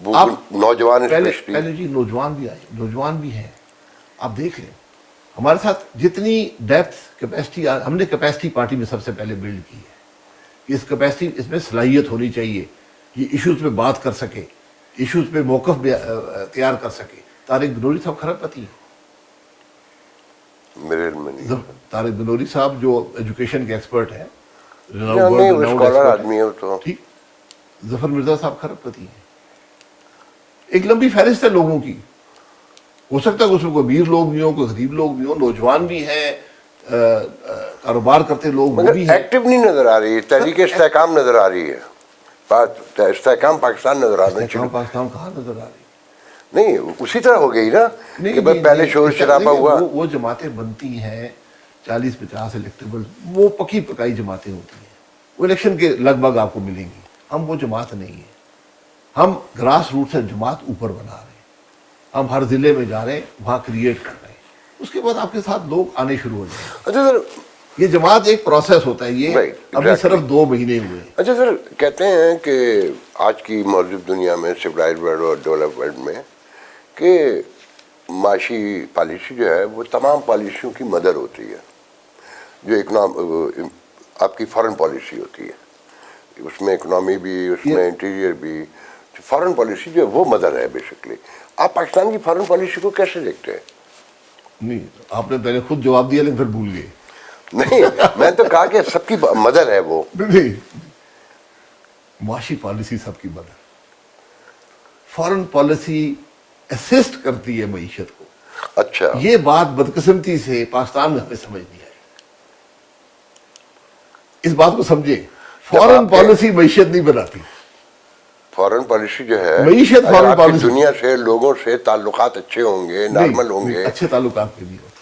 نوجوان, پہلے جی نوجوان بھی آئے, نوجوان بھی ہیں. آپ دیکھ لیں ہمارے ساتھ جتنی ڈیپتھ کیپیسٹی, ہم نے کیپیسٹی پارٹی میں سب سے پہلے بلڈ کی ہے. اس کیپیسٹی, اس میں صلاحیت ہونی چاہیے, یہ ایشوز پہ بات کر سکے, ایشوز پہ موقف تیار کر سکے. طارق بنوری صاحب خراب پتی ہیں, میرے علم میں نہیں. طارق بنوری صاحب جو ایجوکیشن کے ایکسپرٹ ہیں, نہیں, وہ اسکالر آدمی ہے تو. ٹھیک. ظفر مرزا صاحب خراب پتی ہیں. ایک لمبی فہرست ہے لوگوں کی. ہو سکتا ہے کہ اس میں کوئی امیر لوگ بھی ہوں, کوئی غریب لوگ بھی ہوں, نوجوان بھی ہیں, کاروبار کرتے لوگ وہ مگر بھی ہیں. ایکٹیو نہیں نظر آ رہی, تحریک استحکام نظر آ رہی ہے, استحکام پاکستان نظر آ رہا ہے. پاکستان کہاں نظر آ رہی؟ نہیں, اسی طرح ہو گئی نا کہ پہلے شور شرابہ ہوا. وہ جماعتیں بنتی ہیں 40-50 الیکٹیبل, وہ پکی پکائی جماعتیں ہوتی ہیں, وہ الیکشن کے لگ بھگ آپ کو ملیں گی. ہم وہ جماعت نہیں ہیں. ہم گراس روٹ سے جماعت اوپر بنا رہے ہیں. ہم ہر ضلع میں جا رہے ہیں, وہاں کریٹ کر رہے ہیں. اس کے بعد آپ کے ساتھ لوگ آنے شروع ہو جائیں. اچھا سر, یہ جماعت ایک پروسیس ہوتا ہے, یہ ابھی صرف 2 مہینے ہوئے ہیں. اچھا سر, کہتے ہیں کہ آج کی موجود دنیا میں, سویلائزڈ ورلڈ اور ڈیولپ ورلڈ میں, کہ معاشی پالیسی جو ہے وہ تمام پالیسیوں کی مدر ہوتی ہے. جو آپ کی فارن پالیسی ہوتی ہے, اس میں اکنامی بھی, اس میں انٹیریئر بھی, فارن پالیسی جو ہے وہ مدر ہے بیسکلی. آپ پاکستان کی فارن پالیسی کو کیسے دیکھتے ہیں؟ نہیں, آپ نے پہلے خود جواب دیا لیکن پھر بھول گئے. نہیں, میں تو کہا کہ سب کی مدر ہے وہ. نہیں, معاشی پالیسی سب کی مدر. فارن پالیسی اسسٹ کرتی ہے معیشت کو. اچھا, یہ بات بدقسمتی سے پاکستان میں ہمیں سمجھ نہیں آئی. اس بات کو سمجھے, فارن پالیسی معیشت نہیں بناتی. فارن پالیسی جو ہے, معیشت فارن پالیسی, دنیا سے, لوگوں سے تعلقات اچھے ہوں گے, نارمل ہوں گے. اچھے تعلقات کے نہیں ہوتے.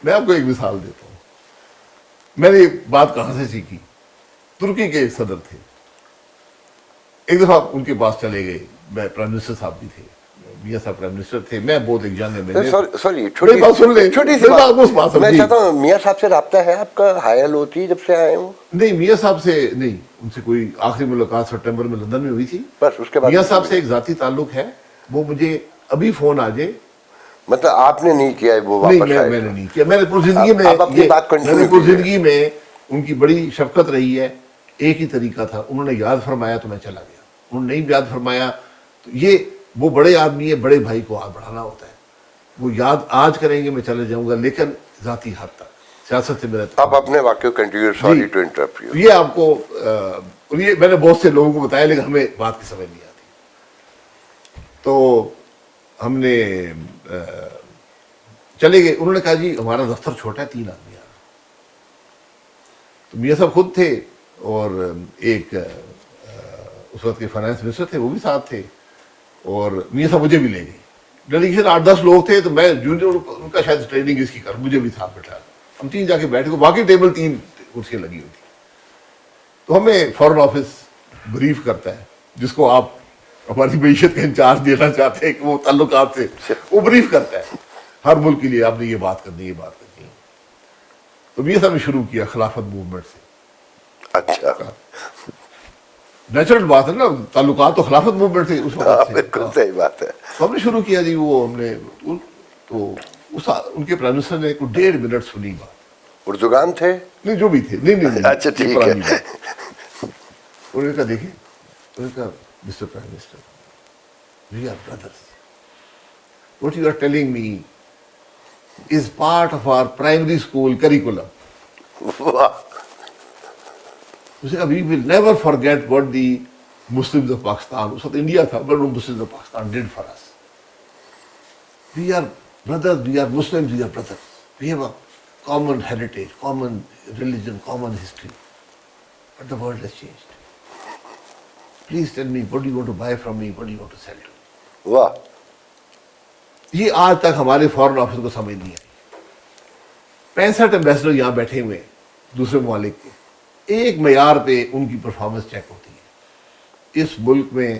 میں آپ کو ایک مثال دیتا ہوں. میں نے یہ بات کہاں سے سیکھی. ترکی کے صدر تھے, ایک دفعہ ان کے پاس چلے گئے, میں پرائم منسٹر صاحب بھی تھے, میاں صاحب پرائم منسٹر تھے, میں بہت ایک جنگ میں. سوری, چھوٹی سی بات میں چاہتا ہوں, میاں صاحب سے رابطہ ہے آپ کا, حائل ہوتی ہے جب سے آئے ہوں؟ نہیں, میاں صاحب سے نہیں, ان سے کوئی آخری ملاقات سپٹمبر میں لندن میں ہوئی تھی. بس اس کے بعد میاں صاحب سے ایک ذاتی تعلق ہے, وہ مجھے ابھی فون آ جائے. مطلب آپ نے نہیں کیا, وہ نہیں, واپس آئے؟ میں نے نہیں کیا. میں نے پوری زندگی میں ان کی بڑی شفقت رہی ہے. ایک ہی طریقہ تھا, انہوں نے یاد فرمایا تو میں چلا گیا, انہوں نے نہیں یاد فرمایا تو یہ, وہ بڑے آدمی ہے, بڑے بھائی کو آگے بڑھانا ہوتا ہے. وہ یاد آج کریں گے میں چلے جاؤں گا, لیکن ذاتی حد تک. سیاست سے میرا آپ اپنے واقعے continue, sorry to interrupt you. یہ آپ کو, یہ میں نے بہت سے لوگوں کو بتایا لیکن ہمیں بات کی سمجھ نہیں آتی. تو ہم نے چلے گئے. انہوں نے کہا جی ہمارا دفتر چھوٹا ہے, 3 آدمی آ رہے. تو میاں صاحب خود تھے, اور ایک اس وقت کے فائنانس منسٹر تھے, وہ بھی ساتھ تھے, اور میاں صاحب مجھے بھی لے گئے. ڈیلیگیشن 8-10 لوگ تھے, تو میں جونیئر, ان کا شاید ٹریننگ اس کی کر, مجھے بھی ساتھ بٹھا. ہم 3 جا کے بیٹھے, باقی ٹیبل 3 کرسیاں لگی ہوئی تھی. تو ہمیں فارن آفس بریف کرتا ہے, جس کو آپ ہماری معیشت کا انچارج دینا چاہتے ہیں, کہ وہ تعلقات سے وہ بریف کرتا ہے ہر ملک کے لیے, آپ نے یہ بات کرنی ہے, یہ بات کرنی ہے. تو میاں صاحب نے شروع کیا خلافت موومنٹ سے. اچھا, نیچرل بات ہے نا, تعلقات تو خلافت موومنٹ سے اس وقت. بالکل صحیح بات ہے. تو ہم نے شروع کیا جی, وہ ہم نے, تو ان کے پرائم منسٹر نے 1.5 منٹ سنی بات. اردوگان تھے؟ نہیں, جو بھی تھے. نہیں, اچھا ٹھیک ہے. انہوں نے کہا دیکھیں, انہوں نے کہا mister prime minister, we are brothers, what you are telling me is part of our primary school curriculum. We will never forget what the Muslims of Pakistan, اس وقت انڈیا تھا, but Muslims of Pakistan did for us. We are brothers, we are Muslims, we are brothers. We have a common heritage, common religion, common history. But the world has changed. Please tell me, what do you want to buy from me, what do you want to sell to me? واہ, یہ آج تک ہمارے foreign office کو سمجھ نہیں آئی. 65 ambassador یہاں بیٹھے ہوئے دوسرے ممالک کے, ایک معیار پہ ان کی پرفارمنس چیک ہوتی ہے, اس ملک میں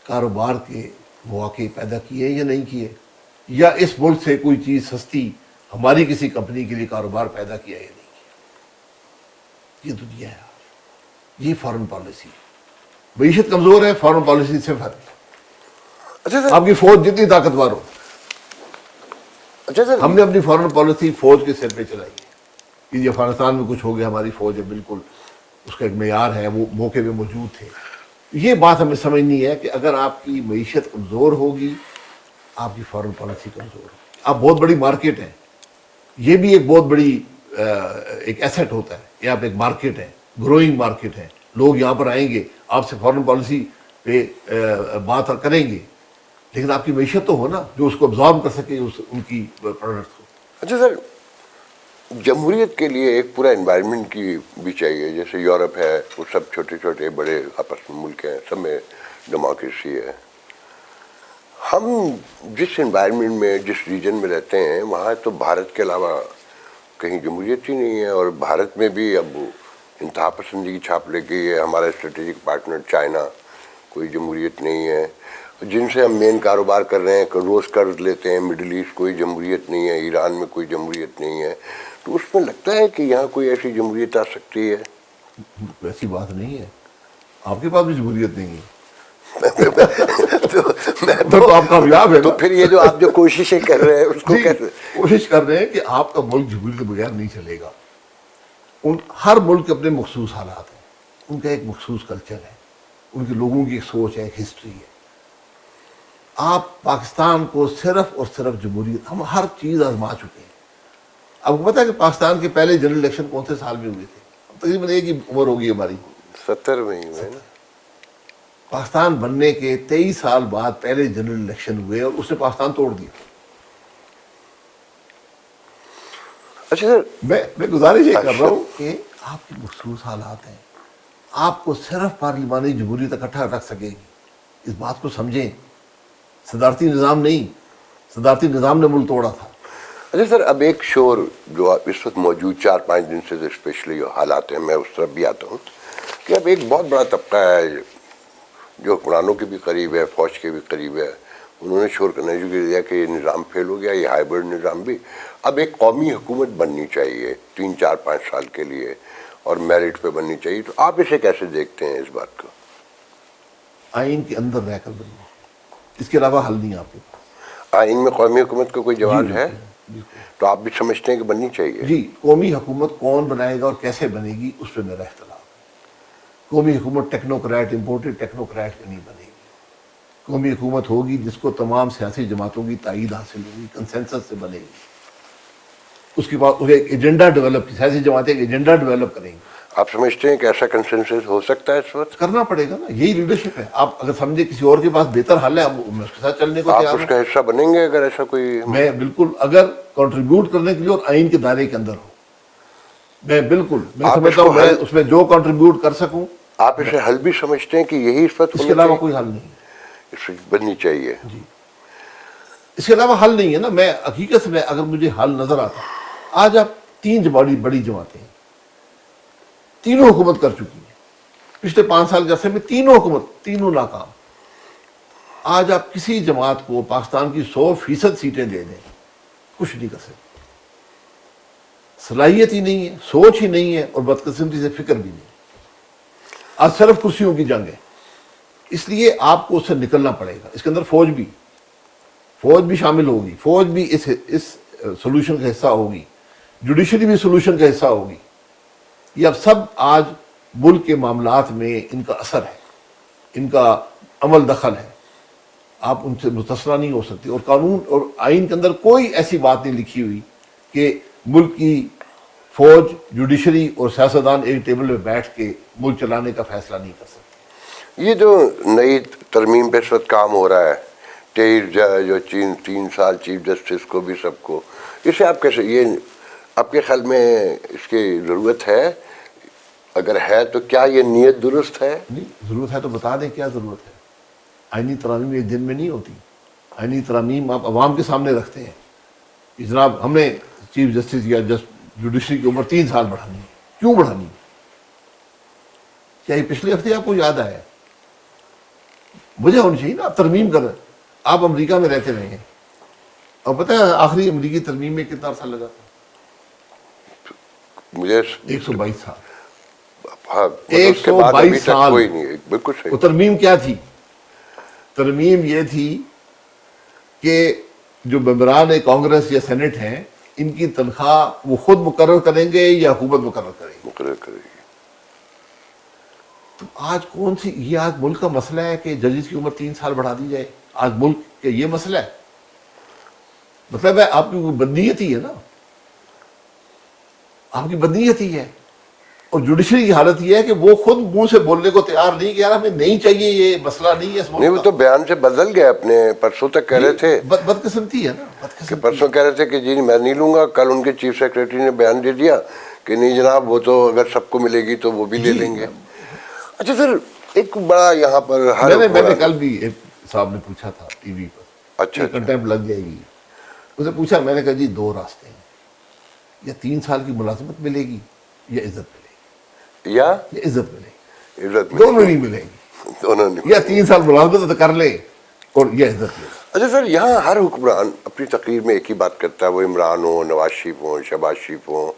کاروبار کے مواقع پیدا کیے یا نہیں کیے، یا اس ملک سے کوئی چیز سستی ہماری کسی کمپنی کے لیے کاروبار پیدا کیا یا نہیں کیا؟ یہ دنیا ہے آج، یہ فارن پالیسی۔ معیشت کمزور ہے، فارن پالیسی سے فرق ہے۔ اچھا سر، آپ کی فوج جتنی طاقتور ہو، اچھا سر، ہم نے اپنی فارن پالیسی فوج کے سر پہ چلائی ہے کہ یہ افغانستان میں کچھ ہو گیا، ہماری فوج ہے بالکل اس کا ایک معیار ہے، وہ موقع پہ موجود تھے۔ یہ بات ہمیں سمجھنی ہے کہ اگر آپ کی معیشت کمزور ہوگی، آپ کی فارن پالیسی کمزور ہوگی۔ آپ بہت بڑی مارکیٹ ہے، یہ بھی ایک بہت بڑی ایک ایسٹ ہوتا ہے کہ آپ ایک مارکیٹ ہے، گروئنگ مارکیٹ ہے، لوگ یہاں پر آئیں گے، آپ سے فارن پالیسی پہ بات کریں گے، لیکن آپ کی معیشت تو ہو نا جو اس کو ابزارب کر سکے ان کی پروڈکٹس کو۔ اچھا سر، جمہوریت کے لیے ایک پورا انوائرمنٹ کی بھی چاہیے، جیسے یورپ ہے، وہ سب چھوٹے چھوٹے بڑے آپس میں ملک ہیں، سب میں ڈیموکریسی ہے۔ ہم جس انوائرمنٹ میں، جس ریجن میں رہتے ہیں، وہاں تو بھارت کے علاوہ کہیں جمہوریت ہی نہیں ہے، اور بھارت میں بھی اب انتہا پسندی کی چھاپ لے گئی ہے۔ ہمارا اسٹریٹجک پارٹنر چائنا، کوئی جمہوریت نہیں ہے۔ جن سے ہم مین کاروبار کر رہے ہیں، روز قرض لیتے ہیں، مڈل ایسٹ کوئی جمہوریت نہیں ہے، ایران میں کوئی جمہوریت نہیں ہے، تو اس میں لگتا ہے کہ یہاں کوئی ایسی جمہوریت آ سکتی ہے؟ ایسی بات نہیں ہے، آپ کے پاس بھی جمہوریت نہیں ہے، تو آپ کامیاب ہے تو پھر یہ جو آپ جو کوششیں کر رہے ہیں اس کو کیسے؟ کوشش کر رہے ہیں کہ آپ کا ملک جمہوریت کے بغیر نہیں چلے گا۔ ہر ملک کے اپنے مخصوص حالات ہیں، ان کا ایک مخصوص کلچر ہے، ان کے لوگوں کی ایک سوچ ہے، ایک ہسٹری ہے۔ آپ پاکستان کو صرف اور صرف جمہوریت، ہم ہر چیز آزما چکے ہیں۔ آپ کو پتا ہے کہ پاکستان کے پہلے جنرل الیکشن کون سے سال میں ہوئے تھے؟ تقریباً ایک ہی عمر ہوگی ہماری، 70 میں ہی ہوئے نا۔ پاکستان بننے کے 23 سال بعد پہلے جنرل الیکشن ہوئے اور اس نے پاکستان توڑ دیا۔ اچھا سر، میں گزارش یہ کر رہا ہوں کہ آپ کے مخصوص حالات ہیں، آپ کو صرف پارلیمانی جمہوریت اکٹھا رکھ سکے گی، اس بات کو سمجھیں۔ صدارتی نظام نہیں، صدارتی نظام نے ملک توڑا تھا۔ اچھا سر، اب ایک شور جو اس وقت موجود 4-5 دن سے اسپیشلی حالات ہیں، میں اس طرف بھی آتا ہوں کہ اب ایک بہت بڑا طبقہ ہے جو حکمرانوں کے بھی قریب ہے، فوج کے بھی قریب ہے، انہوں نے شور کرنا شروع کر دیا کہ یہ نظام فیل ہو گیا، یہ ہائیبرڈ نظام بھی اب ایک قومی حکومت بننی چاہیے 3-4-5 سال کے لیے، اور میرٹ پہ بننی چاہیے۔ تو آپ اسے کیسے دیکھتے ہیں اس بات کو؟ آئین کے اندر رہ کر بننا، اس کے علاوہ حل نہیں آپ کے پاس۔ آئین میں قومی حکومت کا کوئی جواز ہے؟ بالکل۔ تو آپ بھی سمجھتے ہیں کہ بننی چاہیے؟ جی، قومی حکومت کون بنائے گا اور کیسے بنے گی اس پہ میرا اختلاف ہے۔ قومی حکومت ٹیکنوکریٹ، امپورٹڈ ٹیکنوکریٹ پہ نہیں بنے گی۔ قومی حکومت ہوگی جس کو تمام سیاسی جماعتوں کی تائید حاصل ہوگی، کنسنسس سے بنے گی۔ اس کے بعد ایک ایجنڈا ڈیولپ، سیاسی جماعتیں ایک ایجنڈا ڈیولپ کریں گی۔ آپ سمجھتے ہیں کہ ایسا کنسنسس ہو سکتا ہے اس وقت؟ کرنا پڑے گا نا، یہی لیڈرشپ ہے۔ آپ اگر سمجھے کسی اور کے پاس بہتر حل ہے، اب میں اس کے ساتھ چلنے کو آپ تیار اس ہوں۔ کا حصہ بنیں گے اگر ایسا کوئی؟ میں بالکل، اگر کنٹریبیوٹ کرنے کے لیے اور آئین کے دائرے کے اندر ہوں، میں بالکل، میں سمجھتا ہوں میں اس میں جو کنٹریبیوٹ کر سکوں۔ آپ اسے حل بھی سمجھتے ہیں کہ یہی اس وقت اس کے علاوہ کوئی حل نہیں ہے۔ اس وقت بننی چاہیے؟ جی، اس کے علاوہ حل نہیں ہے نا۔ میں حقیقت سے اگر مجھے حل نظر آتا، آج آپ 3 بڑی جماعتیں ہیں، تینوں حکومت کر چکی ہیں پچھلے 5 سال کے عرصے میں، تینوں ناکام۔ آج آپ کسی جماعت کو پاکستان کی 100% سیٹیں دے دیں، کچھ نہیں کر سکتے۔ صلاحیت ہی نہیں ہے، سوچ ہی نہیں ہے، اور بدقسمتی سے فکر بھی نہیں۔ آج صرف کرسیوں کی جنگ ہے، اس لیے آپ کو اس سے نکلنا پڑے گا۔ اس کے اندر فوج بھی شامل ہوگی، فوج بھی اس سولوشن کا حصہ ہوگی، جوڈیشری بھی سولوشن کا حصہ ہوگی۔ یہ اب سب آج ملک کے معاملات میں ان کا اثر ہے، ان کا عمل دخل ہے، آپ ان سے مستثنیٰ نہیں ہو سکتے۔ اور قانون اور آئین کے اندر کوئی ایسی بات نہیں لکھی ہوئی کہ ملک کی فوج، جوڈیشری اور سیاستدان ایک ٹیبل پہ بیٹھ کے ملک چلانے کا فیصلہ نہیں کر سکتے۔ یہ جو نئی ترمیم پہ اس وقت کام ہو رہا ہے، 23 جو 3 سال چیف جسٹس کو بھی سب کو، اسے آپ کیسے، یہ آپ کے خیال میں اس کی ضرورت ہے؟ اگر ہے تو کیا یہ نیت درست ہے؟ نہیں، ضرورت ہے تو بتا دیں کیا ضرورت ہے۔ آئینی ترامیم ایک دن میں نہیں ہوتی، آئینی ترامیم آپ عوام کے سامنے رکھتے ہیں کہ جناب ہم نے چیف جسٹس یا جوڈیشری کی عمر 3 سال بڑھانی ہے۔ کیوں بڑھانی ہے؟ کیا یہ پچھلے ہفتے آپ کو یاد آیا وجہ ہونی چاہیے نا. آپ ترمیم کر رہے ہیں, آپ امریکہ میں رہتے رہے ہیں, اور پتہ ہے آخری امریکی ترمیم میں کتنا عرصہ لگا تھا؟ مجھے 122 سال. ہاں، اس کے بعد ابھی 122 تک سال. کوئی نہیں. بالکل وہ صحیح. ترمیم کیا تھی؟ ترمیم یہ تھی کہ جو ممبران کانگریس یا سینٹ ہیں ان کی تنخواہ وہ خود مقرر کریں گے یا حکومت مقرر کرے گی. مقرر کرے گی. تو آج کون سی یہ آج ملک کا مسئلہ ہے کہ ججز کی عمر 3 سال بڑھا دی جائے؟ آج ملک کا یہ مسئلہ ہے. مطلب ہے آپ کی بدنیت ہی ہے نا, آپ کی بدنیت ہی ہے. اور جوڈیشری کی حالت یہ ہے کہ وہ خود منہ سے بولنے کو تیار نہیں کہ یار ہمیں نہیں چاہیے, یہ مسئلہ نہیں ہے اس نہیں، وہ ملک تو بیان سے بدل گئے اپنے. پرسوں تک کہہ رہے تھے کا. بدقسمتی ہے نا, کہ بدقسمتی. پرسوں کہہ رہے تھے کہ جی میں نہیں لوں گا. کل ان کے چیف سیکریٹری نے بیان دے دیا کہ نہیں جناب, وہ تو اگر سب کو ملے گی تو وہ بھی لے لیں گے. اچھا سر, ایک بڑا یہاں پر میں نے کل بھی ایک صاحب نے پوچھا تھا ٹی وی پر, اچھا کنٹمپٹ لگ جائے گی. اسے پوچھا, میں نے کہا جی 2 راستے ہیں, یا 3 سال کی ملازمت ملے گی یا عزت ملے گی, یا یا عزت ملے گی. عزت دونوں نہیں ملے گی. دونوں نہیں. یا 3 سال ملازمت تو کر لے اور یہ عزت لے. اچھا سر, یہاں ہر حکمران اپنی تقریر میں ایک ہی بات کرتا ہے, وہ عمران ہو, نواز شریف ہوں, شہباز شریف ہوں,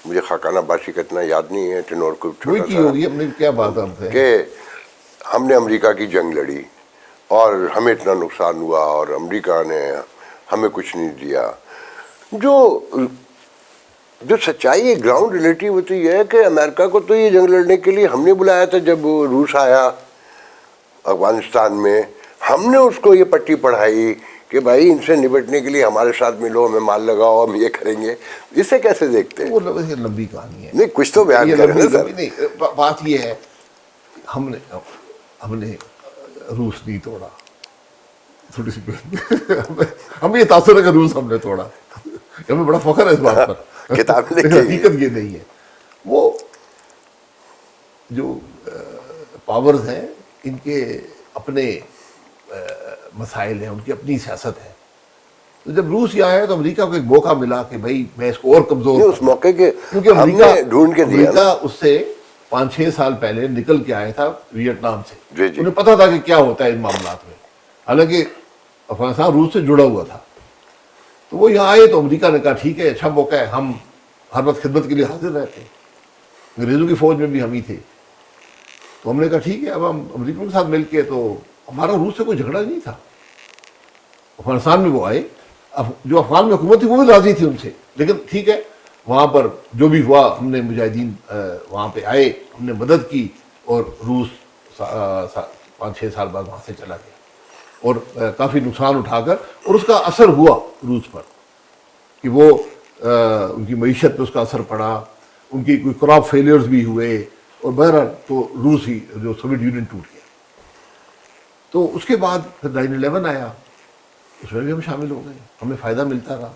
مجھے خاقان عباسی کا اتنا یاد نہیں ہے, ٹنور کو وہی چھوٹا کی سا, ہوگی, ہم نے کیا بات ہم سے کہ ہم نے امریکہ کی جنگ لڑی اور ہمیں اتنا نقصان ہوا اور امریکہ نے ہمیں کچھ نہیں دیا. جو سچائی ہے گراؤنڈ ریلیٹیو ہوتی یہ ہے کہ امریکہ کو تو یہ جنگ لڑنے کے لیے ہم نے بلایا تھا. جب روس آیا افغانستان میں, ہم نے اس کو یہ پٹی پڑھائی کہ بھائی ان سے نپٹنے کے لیے ہمارے ساتھ ملو, ہمیں مال لگاؤ, ہم یہ کریں گے. اسے کیسے دیکھتے ہیں؟ وہ لمبی کہانی ہے. نہیں, کچھ تو بیان کریں نا سر. نہیں, بات یہ ہے ہم نے روس نہیں توڑا. تھوڑی سی ہمیں یہ تاثر ہے کہ روس ہم نے توڑا, ہمیں بڑا فخر ہے اس بات پر. کتاب حقیقت یہ نہیں ہے. وہ جو پاورز ہیں ان کے اپنے مسائل ہیں, ان کی اپنی سیاست ہے. تو جب روس یہاں ہے تو امریکہ کو ایک موقع ملا کہ بھائی میں اس کو اور کمزور, اس موقع کے کیونکہ ہم نے ڈھونڈ کے دیا. امریکہ اس سے 5-6 سال پہلے نکل کے آیا تھا ویتنام سے. جی جی. انہیں پتا تھا کہ کیا ہوتا ہے ان معاملات میں, حالانکہ افغانستان روس سے جڑا ہوا تھا. تو وہ یہاں آئے تو امریکہ نے کہا ٹھیک ہے, اچھا موقع ہے, ہم ہر وقت خدمت کے لیے حاضر رہتے. انگریزوں کی فوج میں بھی ہم ہی تھے. تو ہم نے کہا ٹھیک ہے, اب ہم امریکہ کے ساتھ مل کے, تو ہمارا روس سے کوئی جھگڑا نہیں تھا. افغانستان میں وہ آئے, جو افغان میں حکومت تھی وہ بھی راضی تھی ان سے, لیکن ٹھیک ہے وہاں پر جو بھی ہوا, ہم نے مجاہدین وہاں پہ آئے, ہم نے مدد کی, اور روس 5-6 سال بعد وہاں سے چلا گیا, اور کافی نقصان اٹھا کر, اور اس کا اثر ہوا روس پر کہ وہ ان کی معیشت پہ اس کا اثر پڑا, ان کی کوئی کراپ فیلیئرز بھی ہوئے, اور بہرحال تو روس ہی جو سوویت یونین ٹوٹ گیا. تو اس کے بعد پھر 9/11 آیا, اس میں بھی ہم شامل ہو گئے, ہمیں فائدہ ملتا رہا,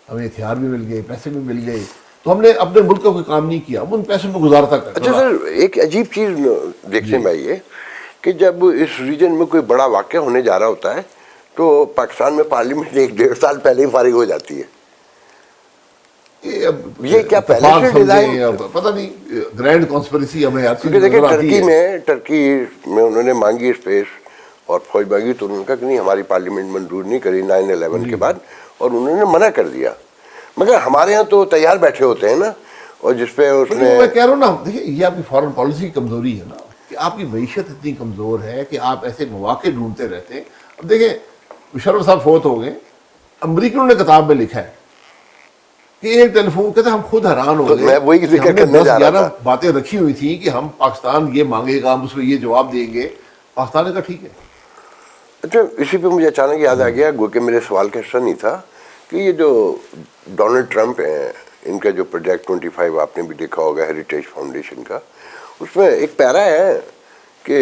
ہمیں ہتھیار بھی مل گئے, پیسے بھی مل گئے. تو ہم نے اپنے ملک کا کوئی کام نہیں کیا, ہم ان پیسوں کو گزارتا کرتے. اچھا سر, ایک عجیب چیز دیکھنے میں آئی ہے کہ جب اس ریجن میں کوئی بڑا واقعہ ہونے جا رہا ہوتا ہے تو پاکستان میں پارلیمنٹ 1-1.5 سال پہلے ہی فارغ ہو جاتی ہے. یہ کیا پہلے سے ڈیزائن, پتہ نہیں, گرینڈ کانسپریسی ہمیں ہر چیز کیونکہ دیکھیں نظر آتی ہے. ٹرکی میں انہوں نے مانگی اسپیس اور فوج مانگی, تو انہوں نے کہا کہ نہیں ہماری پارلیمنٹ منظور نہیں کری 9/11 کے بعد, اور انہوں نے منع کر دیا. مگر ہمارے ہاں تو تیار بیٹھے ہوتے ہیں نا, اور جس پہ اس نے, میں کہہ رہا ہوں نا, دیکھیں یہ آپ کی فارن پالیسی کی کمزوری ہے نا, کہ آپ کی معیشت اتنی کمزور ہے کہ آپ ایسے مواقع ڈھونڈتے رہتے ہیں. اب دیکھیں مشرف صاحب فوت ہو گئے, امریکنوں نے کتاب میں لکھا ہے کہ ایک ٹیلیفون, کہتے ہیں ہم خود حیران ہو گئے, میں وہی ذکر کرنے جا رہا 10-11 تھا. باتیں رکھی ہوئی تھیں کہ ہم پاکستان یہ مانگے گا, ہم اس میں یہ جواب دیں گے. پاکستان نے کہا ٹھیک ہے. اچھا, اسی پہ مجھے اچانک یاد آ گیا, گو کہ میرے سوال کا حصہ نہیں تھا, کہ یہ جو ڈونلڈ ٹرمپ ہیں, ان کا جو پروجیکٹ 25 آپ نے بھی دیکھا ہوگا ہیریٹیج فاؤنڈیشن کا, اس میں ایک پیرا ہے کہ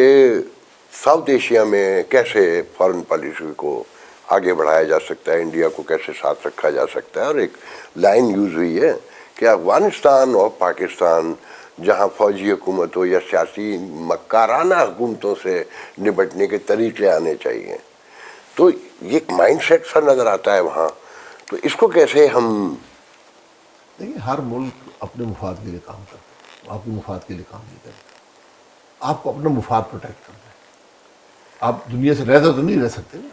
ساؤتھ ایشیا میں کیسے فارن پالیسی کو آگے بڑھایا جا سکتا ہے, انڈیا کو کیسے ساتھ رکھا جا سکتا ہے. اور ایک لائن یوز ہوئی ہے کہ افغانستان اور پاکستان جہاں فوجی حکومت ہو یا سیاسی مکارانہ حکومتوں سے نپٹنے کے طریقے آنے چاہیے. تو یہ ایک مائنڈ سیٹ سا نظر آتا ہے وہاں. تو اس کو کیسے ہم, دیکھیے ہر ملک اپنے مفاد کے لیے کام کرتا ہے, آپ کے مفاد کے لیے کام نہیں کرتا, آپ کو اپنا مفاد پروٹیکٹ کرنا ہے. آپ دنیا سے رہتا تو نہیں رہ سکتے نا.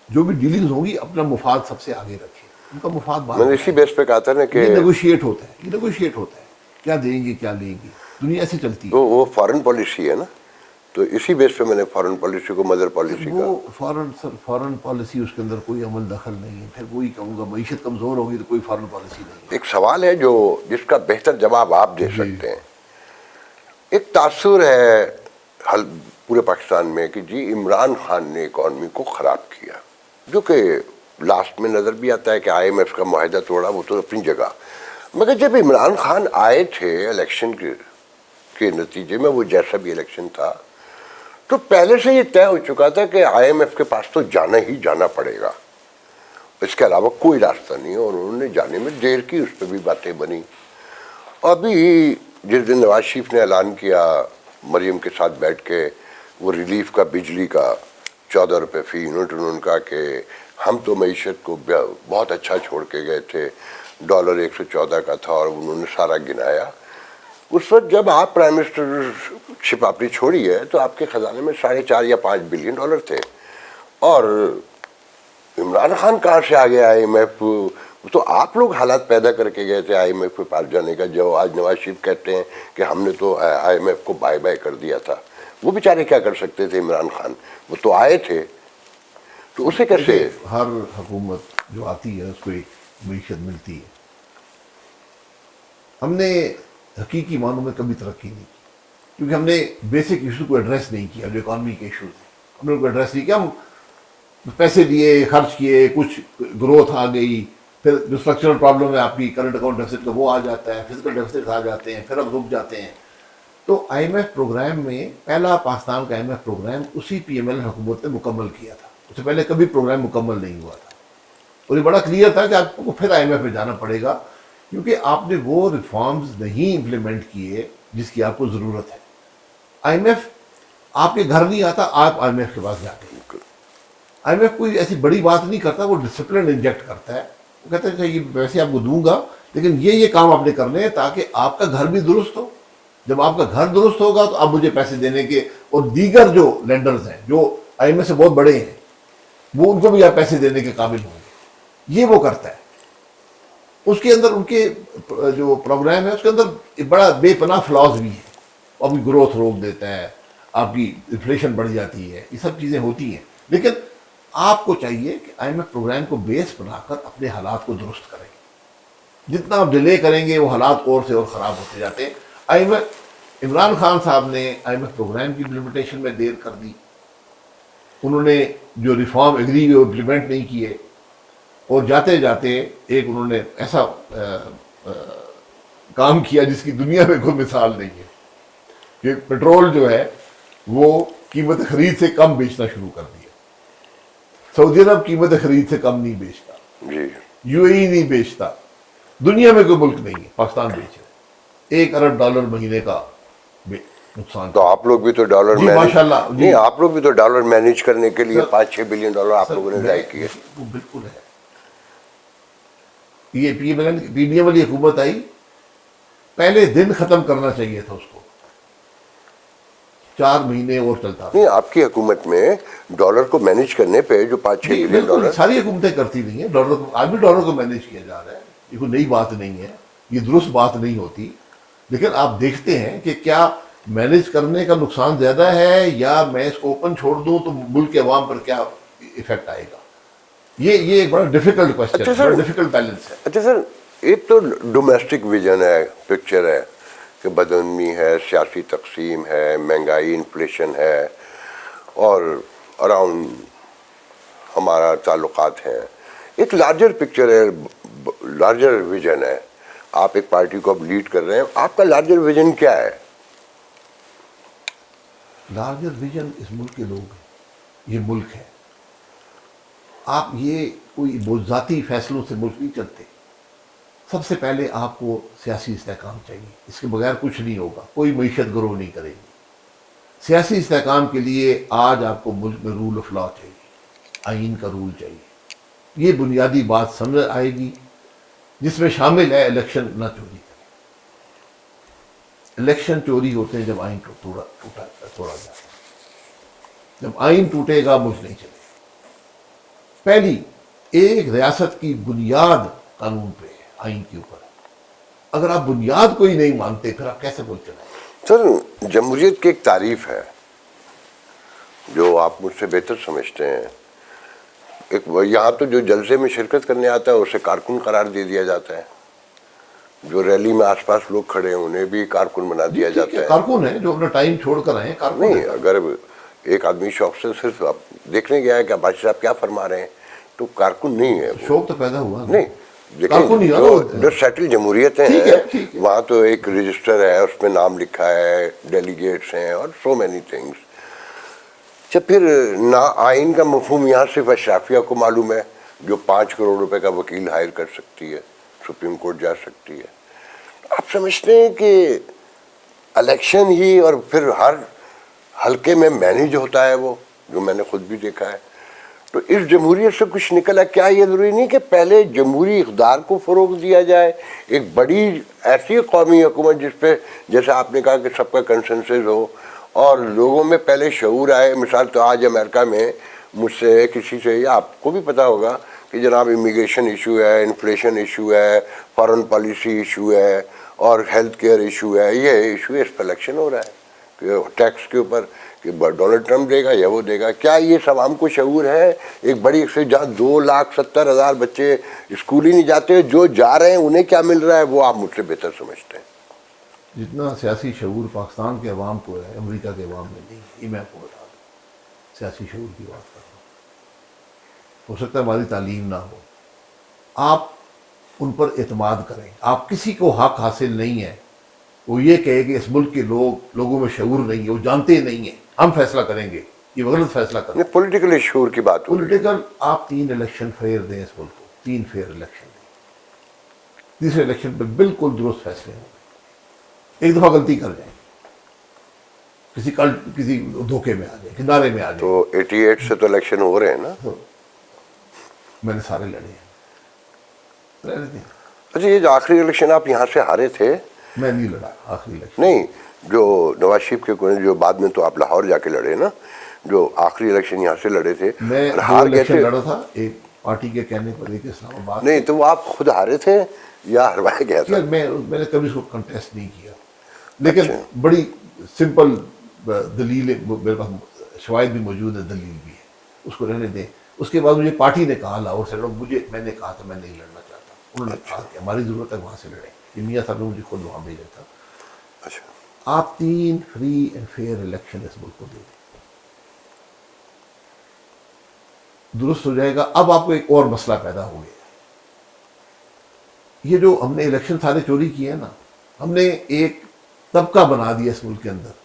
جو بھی ڈیلنگز ہوں گی اپنا مفاد سب سے آگے رکھے, ان کا مفاد بعد میں نے اسی بیس پہ کہا تھا نا کہ یہ نیگوشیٹ ہوتا ہے, یہ نیگوشیٹ ہوتا ہے, کیا دیں گے کیا لیں گے, دنیا ایسے چلتی ہے. وہ فارن پالیسی ہے نا, تو اسی بیس پہ میں نے فارن پالیسی کو مدر پالیسی کا. وہ فارن پالیسی اس کے اندر کوئی عمل دخل نہیں ہے. پھر وہی کہوں گا معیشت کمزور ہوگی تو کوئی فارن پالیسی نہیں ہے. ایک سوال ہے جو جس کا بہتر جواب آپ دے سکتے ہیں. ایک تاثر ہے پورے پاکستان میں کہ جی عمران خان نے اکانومی کو خراب کیا, جو کہ لاسٹ میں نظر بھی آتا ہے کہ آئی ایم ایف کا معاہدہ توڑا, وہ تو اپنی جگہ. مگر جب عمران خان آئے تھے الیکشن کے نتیجے میں, وہ جیسا بھی الیکشن تھا, تو پہلے سے یہ طے ہو چکا تھا کہ آئی ایم ایف کے پاس تو جانا ہی جانا پڑے گا, اس کے علاوہ کوئی راستہ نہیں ہے. اور انہوں نے جانے میں دیر کی, اس پہ بھی باتیں بنی. ابھی جس دن نواز شریف نے اعلان کیا مریم کے ساتھ بیٹھ کے وہ ریلیف کا, بجلی کا 14 روپے فی یونٹ, انہوں نے کہا کہ ہم تو معیشت کو بہت اچھا چھوڑ کے گئے تھے, ڈالر 114 کا تھا, اور انہوں نے سارا گنایا. اس وقت جب آپ پرائم منسٹر شپ اپنی چھوڑی ہے تو آپ کے خزانے میں 4.5 یا 5 بلین ڈالر تھے. اور عمران خان کہاں سے آ گیا آئی ایم ایف, تو آپ لوگ حالات پیدا کر کے گئے تھے آئی ایم ایف کے پاس جانے کا. جو آج نواز شریف کہتے ہیں کہ ہم نے تو آئی ایم ایف کو بائے بائے کر دیا تھا, وہ بیچارے کیا کر سکتے تھے عمران خان, وہ تو آئے تھے, تو اسے کیسے. ہر حکومت جو آتی ہے اس کو ایک معیشت ملتی ہے. ہم نے حقیقی معنوں میں کبھی ترقی نہیں کی, کیونکہ ہم نے بیسک ایشو کو ایڈریس نہیں کیا. جو اکانومی کے ایشوز ہیں ہم نے ان کو ایڈریس نہیں کیا. ہم پیسے دیے, خرچ کیے, کچھ گروتھ آ گئی, پھر جو اسٹرکچرل پرابلم ہے آپ کی کرنٹ اکاؤنٹ ڈیفیسٹ کا وہ آ جاتا ہے, فزیکل ڈیفیسٹ آ جاتے ہیں, پھر ہم رک جاتے ہیں. تو آئی ایم ایف پروگرام میں پہلا پاکستان کا آئی ایم ایف پروگرام اسی پی ایم ایل حکومت نے مکمل کیا تھا. اس سے پہلے کبھی پروگرام مکمل نہیں ہوا تھا, اور یہ بڑا کلیئر تھا کہ آپ کو پھر آئی ایم ایف میں جانا پڑے گا, کیونکہ آپ نے وہ ریفارمز نہیں امپلیمنٹ کیے جس کی آپ کو ضرورت ہے. آئی ایم ایف آپ کے گھر نہیں آتا, آپ آئی ایم ایف کے پاس جاتے ہیں. آئی ایم ایف کوئی ایسی بڑی بات نہیں کرتا, وہ ڈسپلن انجیکٹ کرتا ہے. وہ کہتا ہے کہ یہ پیسے آپ کو دوں گا, لیکن یہ کام آپ نے کرنے ہیں تاکہ آپ کا گھر بھی درست ہو. جب آپ کا گھر درست ہوگا تو آپ مجھے پیسے دینے کے, اور دیگر جو لینڈرز ہیں جو آئی ایم ایف سے بہت بڑے ہیں, وہ ان کو بھی آپ پیسے دینے کے قابل ہوں گے. یہ وہ کرتا ہے. اس کے اندر ان کے جو پروگرام ہے اس کے اندر ایک بڑا بے پناہ فلاز بھی ہے. آپ کی گروتھ روک دیتا ہے, آپ کی انفلیشن بڑھ جاتی ہے, یہ سب چیزیں ہوتی ہیں. لیکن آپ کو چاہیے کہ آئی ایم ایف پروگرام کو بیس بنا کر اپنے حالات کو درست کریں. جتنا آپ ڈیلے کریں گے وہ حالات اور سے اور خراب ہوتے جاتے ہیں. I M F Imran Khan sahab نے آئی ایم ایف پروگرام کی امپلیمنٹیشن میں دیر کر دی. انہوں نے جو ریفارم ایگری ہوئے امپلیمنٹ نہیں کیے, اور جاتے جاتے ایک انہوں نے ایسا کام کیا جس کی دنیا میں کوئی مثال نہیں ہے, کہ پیٹرول جو ہے وہ قیمت خرید سے کم بیچنا شروع کر دیا. سعودی عرب قیمت خرید سے کم نہیں بیچتا, یو اے ای نہیں بیچتا, دنیا میں کوئی ملک نہیں ہے, پاکستان بیچ رہے. $1 ارب مہینے کا نقصان. تو آپ لوگ بھی تو ڈالر ماشاء اللہ, نہیں, آپ لوگ بھی تو ڈالر مینیج کرنے کے لیے 5-6 بلین ڈالر آپ لوگوں نے ضائع کیے. وہ بالکل ہے. یہ پی ڈی ایم والی حکومت آئی, پہلے دن ختم کرنا چاہیے تھا اس کو, 4 مہینے اور چلتا. نہیں, آپ کی حکومت میں ڈالر کو مینیج کرنے پہ جو 5-6 بلین ڈالر, ساری حکومتیں کرتی نہیں ہیں ڈالر کو. آج بھی ڈالر کو مینیج کیا جا رہا ہے, یہ کوئی نئی بات نہیں ہے, یہ درست بات نہیں ہوتی. لیکن آپ دیکھتے ہیں کہ کیا مینیج کرنے کا نقصان زیادہ ہے, یا میں اس کو اوپن چھوڑ دوں تو ملک کے عوام پر کیا ایفیکٹ آئے گا. یہ ایک بڑا ڈیفیکلٹ کوشچن ہے, بڑا ڈیفیکلٹ بیلنس ہے. اچھا سر, ایک تو ڈومیسٹک ویژن ہے, پکچر ہے کہ بدعنوانی ہے, سیاسی تقسیم ہے, مہنگائی, انفلیشن ہے, اور اراؤنڈ ہمارا تعلقات ہیں. ایک لارجر پکچر ہے, لارجر ویژن ہے. آپ ایک پارٹی کو اب لیڈ کر رہے ہیں, آپ کا لارجر ویژن کیا ہے؟ لارجر ویژن اس ملک کے لوگ ہیں, یہ ملک ہے. آپ یہ کوئی ذاتی فیصلوں سے ملک نہیں چلتے. سب سے پہلے آپ کو سیاسی استحکام چاہیے, اس کے بغیر کچھ نہیں ہوگا. کوئی معیشت گرو نہیں کرے گی. سیاسی استحکام کے لیے آج آپ کو ملک میں رول آف لا چاہیے, آئین کا رول چاہیے. یہ بنیادی بات سمجھ آئے گی, جس میں شامل ہے الیکشن نہ چوری کریں. الیکشن چوری ہوتے ہیں جب آئین توڑا جاتا ہے. جب آئین ٹوٹے گا ملک نہیں چلے گا. پہلی ایک ریاست کی بنیاد قانون پہ ہے، آئین کے اوپر. اگر آپ بنیاد کو ہی نہیں مانتے پھر آپ کیسے ملک چلائیں؟ سر جمہوریت کی ایک تعریف ہے جو آپ مجھ سے بہتر سمجھتے ہیں. ایک یہاں تو جو جلسے میں شرکت کرنے آتا ہے اسے کارکن قرار دے دیا جاتا ہے، جو ریلی میں آس پاس لوگ کھڑے ہیں انہیں بھی کارکن بنا دیا جاتا ہے. کارکن ہے جو اپنا ٹائم چھوڑ کر آئے ہیں، کارکن نہیں، ہے. اگر ایک آدمی شوق سے صرف آپ دیکھنے گیا ہے کہ بادشاہ صاحب کیا فرما رہے ہیں تو کارکن نہیں ہے وہ. شوق تو پیدا ہوا نہیں، کارکن ہی لیکن جو سیٹل جمہوریتیں ٹھیک ہیں ہے. وہاں تو ایک رجسٹر ہے، اس میں نام لکھا ہے، ڈیلیگیٹس ہیں اور سو مینی تھنگس. جب پھر نہ آئین کا مفہوم یہاں صرف اشرافیہ کو معلوم ہے جو 5 کروڑ روپے کا وکیل ہائر کر سکتی ہے، سپریم کورٹ جا سکتی ہے. آپ سمجھتے ہیں کہ الیکشن ہی اور پھر ہر حلقے میں مینیج ہوتا ہے وہ، جو میں نے خود بھی دیکھا ہے. تو اس جمہوریت سے کچھ نکلا. کیا یہ ضروری نہیں کہ پہلے جمہوری اقدار کو فروغ دیا جائے، ایک بڑی ایسی قومی حکومت جس پہ جیسے آپ نے کہا کہ سب کا کنسنسس ہو اور لوگوں میں پہلے شعور آئے. مثال تو آج امریکہ میں مجھ سے کسی سے، یا آپ کو بھی پتہ ہوگا کہ جناب امیگریشن ایشو ہے، انفلیشن ایشو ہے، فارن پالیسی ایشو ہے اور ہیلتھ کیئر ایشو ہے. یہ ایشو اس پہ الیکشن ہو رہا ہے کہ ٹیکس کے اوپر کہ ڈونلڈ ٹرمپ دے گا یا وہ دے گا. کیا یہ سب عوام کو شعور ہے؟ ایک بڑی سے جہاں 2,70,000 بچے اسکول ہی نہیں جاتے، جو جا رہے ہیں انہیں کیا مل رہا ہے وہ آپ مجھ سے بہتر سمجھتے ہیں. جتنا سیاسی شعور پاکستان کے عوام کو ہے امریکہ کے عوام میں نہیں. یہ میں آپ کو بتا دوں، سیاسی شعور کی بات کر رہا ہوں. ہو سکتا ہے ہماری تعلیم نہ ہو، آپ ان پر اعتماد کریں. آپ کسی کو حق حاصل نہیں ہے وہ یہ کہے کہ اس ملک کے لوگوں میں شعور نہیں ہے، وہ جانتے نہیں ہیں، ہم فیصلہ کریں گے. یہ غلط فیصلہ کریں. پولیٹیکل شعور کی بات ہو. پولیٹیکل آپ 3 الیکشن فیئر دیں اس ملک کو، 3 فیئر الیکشن دیں. تیسرے الیکشن پہ بالکل درست فیصلے ہوں گے. ایک دفعہ غلطی کر جائیں، کسی دھوکے میں آ جائیں، کنارے میں آ جائیں. تو 88 سے تو الیکشن ہو رہے ہیں نا. میں نے سارے لڑے ہیں. رہنے دیں. اچھا، یہ جو آخری الیکشن آپ یہاں سے ہارے تھے. میں نہیں لڑا آخری الیکشن. نہیں، جو نواز شریف کے جو بعد میں تو آپ لاہور جا کے لڑے نا، جو آخری الیکشن یہاں سے لڑے تھے. میں اور 2 ہار گئے الیکشن تھے. لڑا تھا، ایک پارٹی کے کہنے پر، ایک اسلام آباد. نہیں تو وہ آپ خود ہارے تھے یا ہروایا گیا تھا؟ میں نے کبھی اس کو کنٹیسٹ نہیں کیا، لیکن بڑی سمپل دلیل میرے پاس، شواہد بھی موجود ہے، دلیل بھی ہے. اس کو رہنے دیں. اس کے بعد مجھے پارٹی نے کہا لاہور سے لڑو. میں نے کہا تھا میں نہیں لڑنا چاہتا. انہوں نے کہا کہ ہماری ضرورت ہے وہاں سے لڑیں. یہ میاں صاحب نے مجھے خود وہاں بھیجا تھا. اچھا، آپ 3 فری اینڈ فیئر الیکشن اس ملک کو دے دیں، درست ہو جائے گا. اب آپ کو ایک اور مسئلہ پیدا ہو گیا. یہ جو ہم نے الیکشن سارے چوری کیے ہیں نا، ہم نے ایک طبقہ بنا دیا اس ملک کے اندر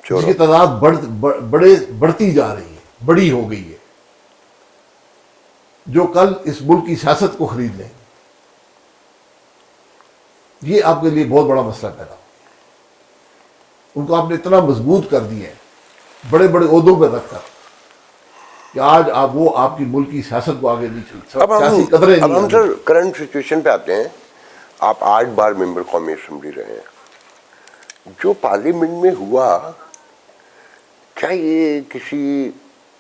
جس کی تعداد بڑھتی جا رہی ہے، بڑی ہو گئی ہے، جو کل اس ملک کی سیاست کو خرید لیں. یہ آپ کے لیے بہت بڑا مسئلہ پیدا ہو. ان کو آپ نے اتنا مضبوط کر دیا ہے بڑے بڑے عہدوں پہ رکھ کر کہ آج آپ کی ملک کی سیاست کو آگے نہیں چل سکتے. اب ہم سر کرنٹ سچویشن پہ آتے ہیں. آپ 8 بار ممبر قومی اسمبلی رہے ہیں. جو پارلیمنٹ میں ہوا، کیا یہ کسی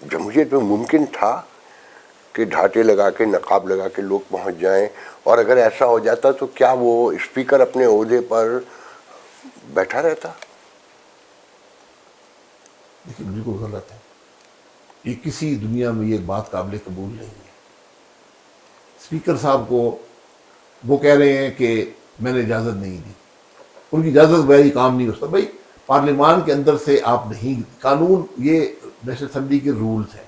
جمہوریت میں ممکن تھا کہ ڈھاٹے لگا کے، نقاب لگا کے لوگ پہنچ جائیں؟ اور اگر ایسا ہو جاتا تو کیا وہ اسپیکر اپنے عہدے پر بیٹھا رہتا؟ لیکن بالکل غلط ہے. یہ کسی دنیا میں یہ بات قابل قبول نہیں ہے. اسپیکر صاحب کو وہ کہہ رہے ہیں کہ میں نے اجازت نہیں دی. ان کی اجازت بغیر کام نہیں ہو سکتا. بھائی پارلیمان کے اندر سے آپ نہیں، قانون، یہ نیشنل اسمبلی کے رولز ہیں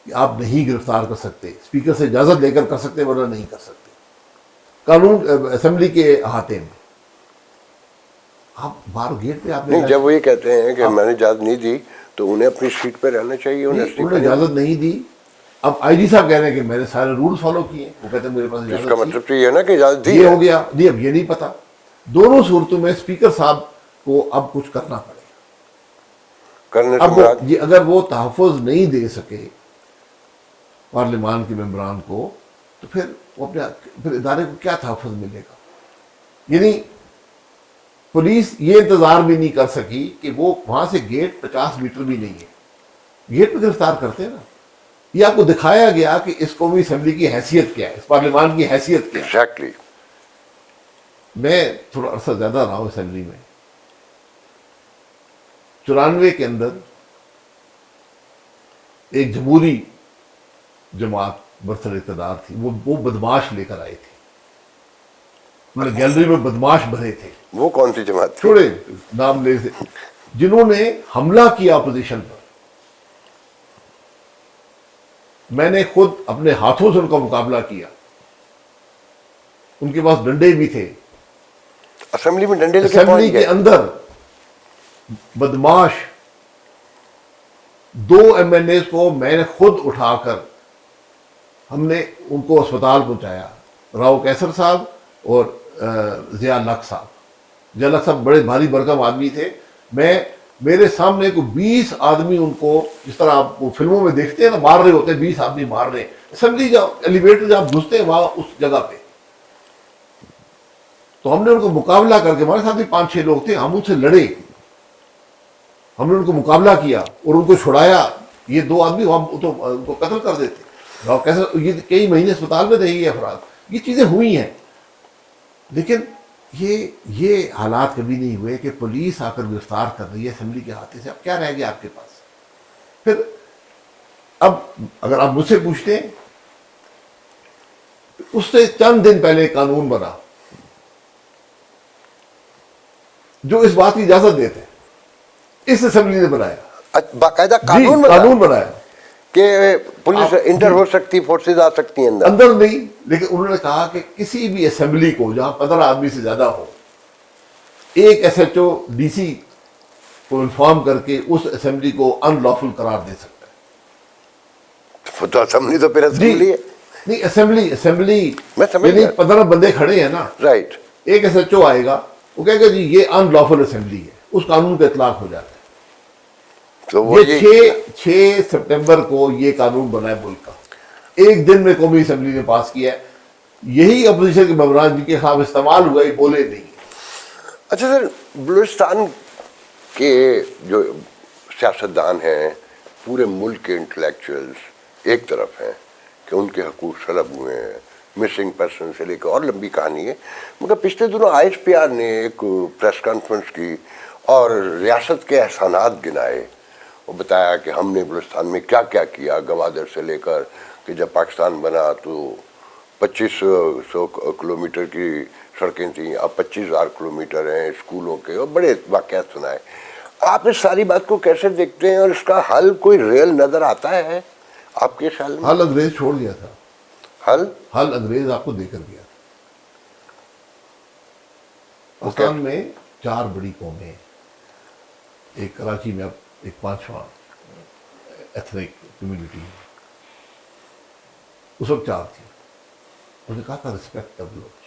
کہ آپ نہیں گرفتار کر سکتے. اسپیکر سے اجازت لے کر سکتے ورنہ نہیں کر سکتے. قانون اسمبلی کے احاطے میں. آپ باہر گیٹ پہ آپ نہیں، جب وہ یہ کہتے ہیں کہ میں نے اجازت نہیں دی تو انہیں اپنی سیٹ پہ رہنا چاہیے. انہوں نے اجازت نہیں دی. اب آئی جی صاحب کہہ رہے ہیں کہ میں نے سارے رول فالو کیے. وہ کہتے ہیں میرے پاس اس کا مطلب تو یہ ہے نا کہ اجازت دی. یہ ہو گیا. نہیں، اب یہ نہیں پتا. دونوں صورتوں میں اسپیکر صاحب کو اب کچھ کرنا پڑے گا. اب اگر وہ تحفظ نہیں دے سکے پارلیمان کے ممبران کو تو پھر وہ پھر ادارے کو کیا تحفظ ملے گا؟ یعنی پولیس یہ انتظار بھی نہیں کر سکی کہ وہ وہاں سے گیٹ 50 میٹر بھی نہیں ہے، گیٹ پہ گرفتار کرتے ہیں نا. یہ آپ کو دکھایا گیا کہ اس قومی اسمبلی کی حیثیت کیا ہے، اس پارلیمان کی حیثیت کیا ہے. ایگزیکٹلی. میں تھوڑا عرصہ زیادہ رہا ہوں اسمبلی میں. 94 کے اندر ایک جمہوری جماعت برسر اقتدار تھی، وہ بدماش لے کر آئے تھے، انہوں نے گیلری میں بدماش بھرے تھے. وہ کون سی جماعت تھی؟ چھوڑے نام لے سے، جنہوں نے حملہ کیا اپوزیشن پر. میں نے خود اپنے ہاتھوں سے ان کا مقابلہ کیا. ان کے پاس ڈنڈے بھی تھے. اسمبلی میں ڈنڈے لے کے اسمبلی پہنچ کے گئے. اندر بدماش 2 MNAs کو میں نے خود اٹھا کر ہم نے ان کو اسپتال پہنچایا. راؤ کیسر صاحب اور ضیاء الحق صاحب. ضیاء الحق صاحب بڑے بھاری بھرکم آدمی تھے. میرے سامنے کو 20 آدمی ان کو، جس طرح آپ فلموں میں دیکھتے ہیں نا مار رہے ہوتے ہیں، 20 آدمی مار رہے ہیں. اسمبلی جب ایلیویٹر جب گھستے ہیں وہاں اس جگہ پہ، تو ہم نے ان کو مقابلہ کر کے، ہمارے ساتھ بھی 5-6 لوگ تھے، ہم ان سے لڑے، ہم نے ان کو مقابلہ کیا اور ان کو چھڑایا. یہ 2 آدمی ہم تو ان کو قتل کر دیتے. یہ کئی مہینے اسپتال میں رہے یہ افراد. یہ چیزیں ہوئی ہیں، لیکن یہ حالات کبھی نہیں ہوئے کہ پولیس آ کر گرفتار کر رہی ہے اسمبلی کے ہاتھے سے. اب کیا رہ گیا آپ کے پاس؟ پھر اب اگر آپ مجھ سے پوچھتے ہیں، اس سے چند دن پہلے ایک قانون بنا جو اس بات کی اجازت دیتے ہیں. اس اسمبلی نے بنایا، باقاعدہ قانون بنایا کہ پولیس انٹر ہو سکتی، فورسز آ سکتی ہیں اندر نہیں. لیکن انہوں نے کہا کہ کسی بھی اسمبلی کو جہاں 15 آدمی سے زیادہ ہو، ایک SHO DC کو انفارم کر کے اس اسمبلی کو ان لافل قرار دے سکتا ہے. تو اسمبلی تو پھر اسمبلی ہے. نہیں، اسمبلی میں سمجھ یعنی گیا. 15 بندے کھڑے ہیں نا، رائٹ. ایک SHO آئے گا، وہ کہے گا جی یہ ان لافل اسمبلی ہے، اس قانون کا اطلاق ہو جاتا ہے. تو وہ یہ 6 سپٹمبر کو یہ قانون بنا ہے ملک کا، ایک دن میں قومی اسمبلی نے پاس کیا ہے. یہی اپوزیشن کے ممبران جن کے خلاف استعمال ہوا، یہ بولے نہیں. اچھا سر، بلوچستان کے جو سیاستدان ہیں، پورے ملک کے انٹلیکچوئلز ایک طرف ہیں کہ ان کے حقوق سلب ہوئے ہیں، مسنگ پرسن سے لے کے، اور لمبی کہانی ہے. مگر پچھلے دنوں ISPR نے ایک پریس کانفرنس کی اور ریاست کے احسانات گنائے. وہ بتایا کہ ہم نے بلوچستان میں کیا کیا کیا، گوادر سے لے کر کہ جب پاکستان بنا تو 2500 کلومیٹر کی سڑکیں تھیں، اب 25,000 کلومیٹر ہیں اسکولوں کے، اور بڑے واقعات سنائے. آپ اس ساری بات کو کیسے دیکھتے ہیں، اور اس کا حل کوئی ریل نظر آتا ہے آپ کے خیال میں؟ حل انگریز چھوڑ گیا تھا. حل انگریز آپ کو دے کر گیا تھا. پاکستان میں 4 بڑی قومیں ہیں. ایک کراچی میں اب ایک 5واں ایتھنک کمیونٹی ہے. اس وقت 4 تھی. انہوں نے کہا تھا ریسپیکٹ دا بلوچ،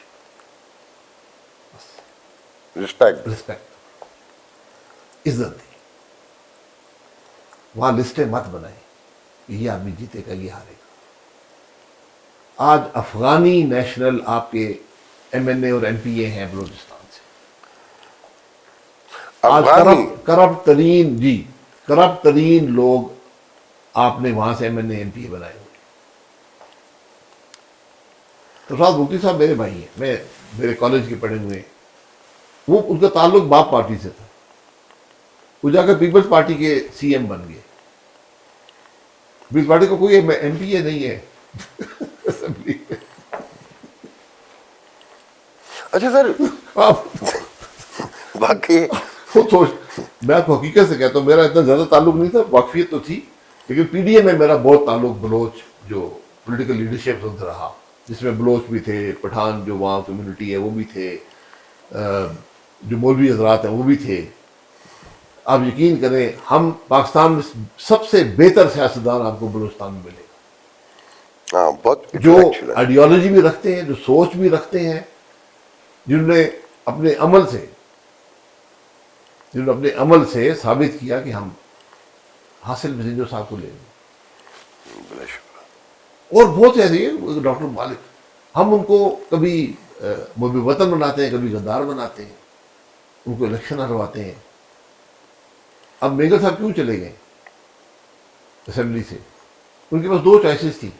ریسپیکٹ، عزت دی. وہاں لسٹیں مت بنائیں کہ یہ آدمی جیتے گا یہ ہارے گا. آج افغانی نیشنل آپ کے MNA اور MPA ہیں بلوچستان سے. آج کرپٹ ترین لوگ آپ نے وہاں سے MNA MPA بنائے ہوئے. تو سعد مفتی صاحب میرے بھائی ہیں، میرے کالج کے پڑھے ہوئے ہیں. وہ ان کا تعلق باپ پارٹی سے تھا. وہ جا کر پیپلز پارٹی کے CM بن گئے. پیپلز پارٹی کو کوئی MPA نہیں ہے اسمبلی پہ. اچھا سر، باقی وہ سوچ، میں آپ کو حقیقت سے کہتا ہوں، میرا اتنا زیادہ تعلق نہیں تھا، واقفیت تو تھی، لیکن PDM میں میرا بہت تعلق بلوچ جو پولیٹیکل لیڈرشپ سے رہا، جس میں بلوچ بھی تھے، پٹھان جو وہاں کمیونٹی ہے وہ بھی تھے، جو مولوی حضرات ہیں وہ بھی تھے. آپ یقین کریں، ہم پاکستان میں سب سے بہتر سیاستدان آپ کو بلوچستان میں ملے گا، بہت جو آئیڈیالوجی بھی رکھتے ہیں، جو سوچ بھی رکھتے ہیں، جنہوں نے اپنے عمل سے ثابت کیا کہ ہم حاصل مزنجو صاحب کو لیں گے. اور بہت ایسے ہیں، ڈاکٹر مالک، ہم ان کو کبھی محب وطن بناتے ہیں، کبھی غدار بناتے ہیں. ان کو الیکشن ہرواتے ہیں. اب مینگل صاحب کیوں چلے گئے اسمبلی سے؟ ان کے پاس دو چوائسیز تھی،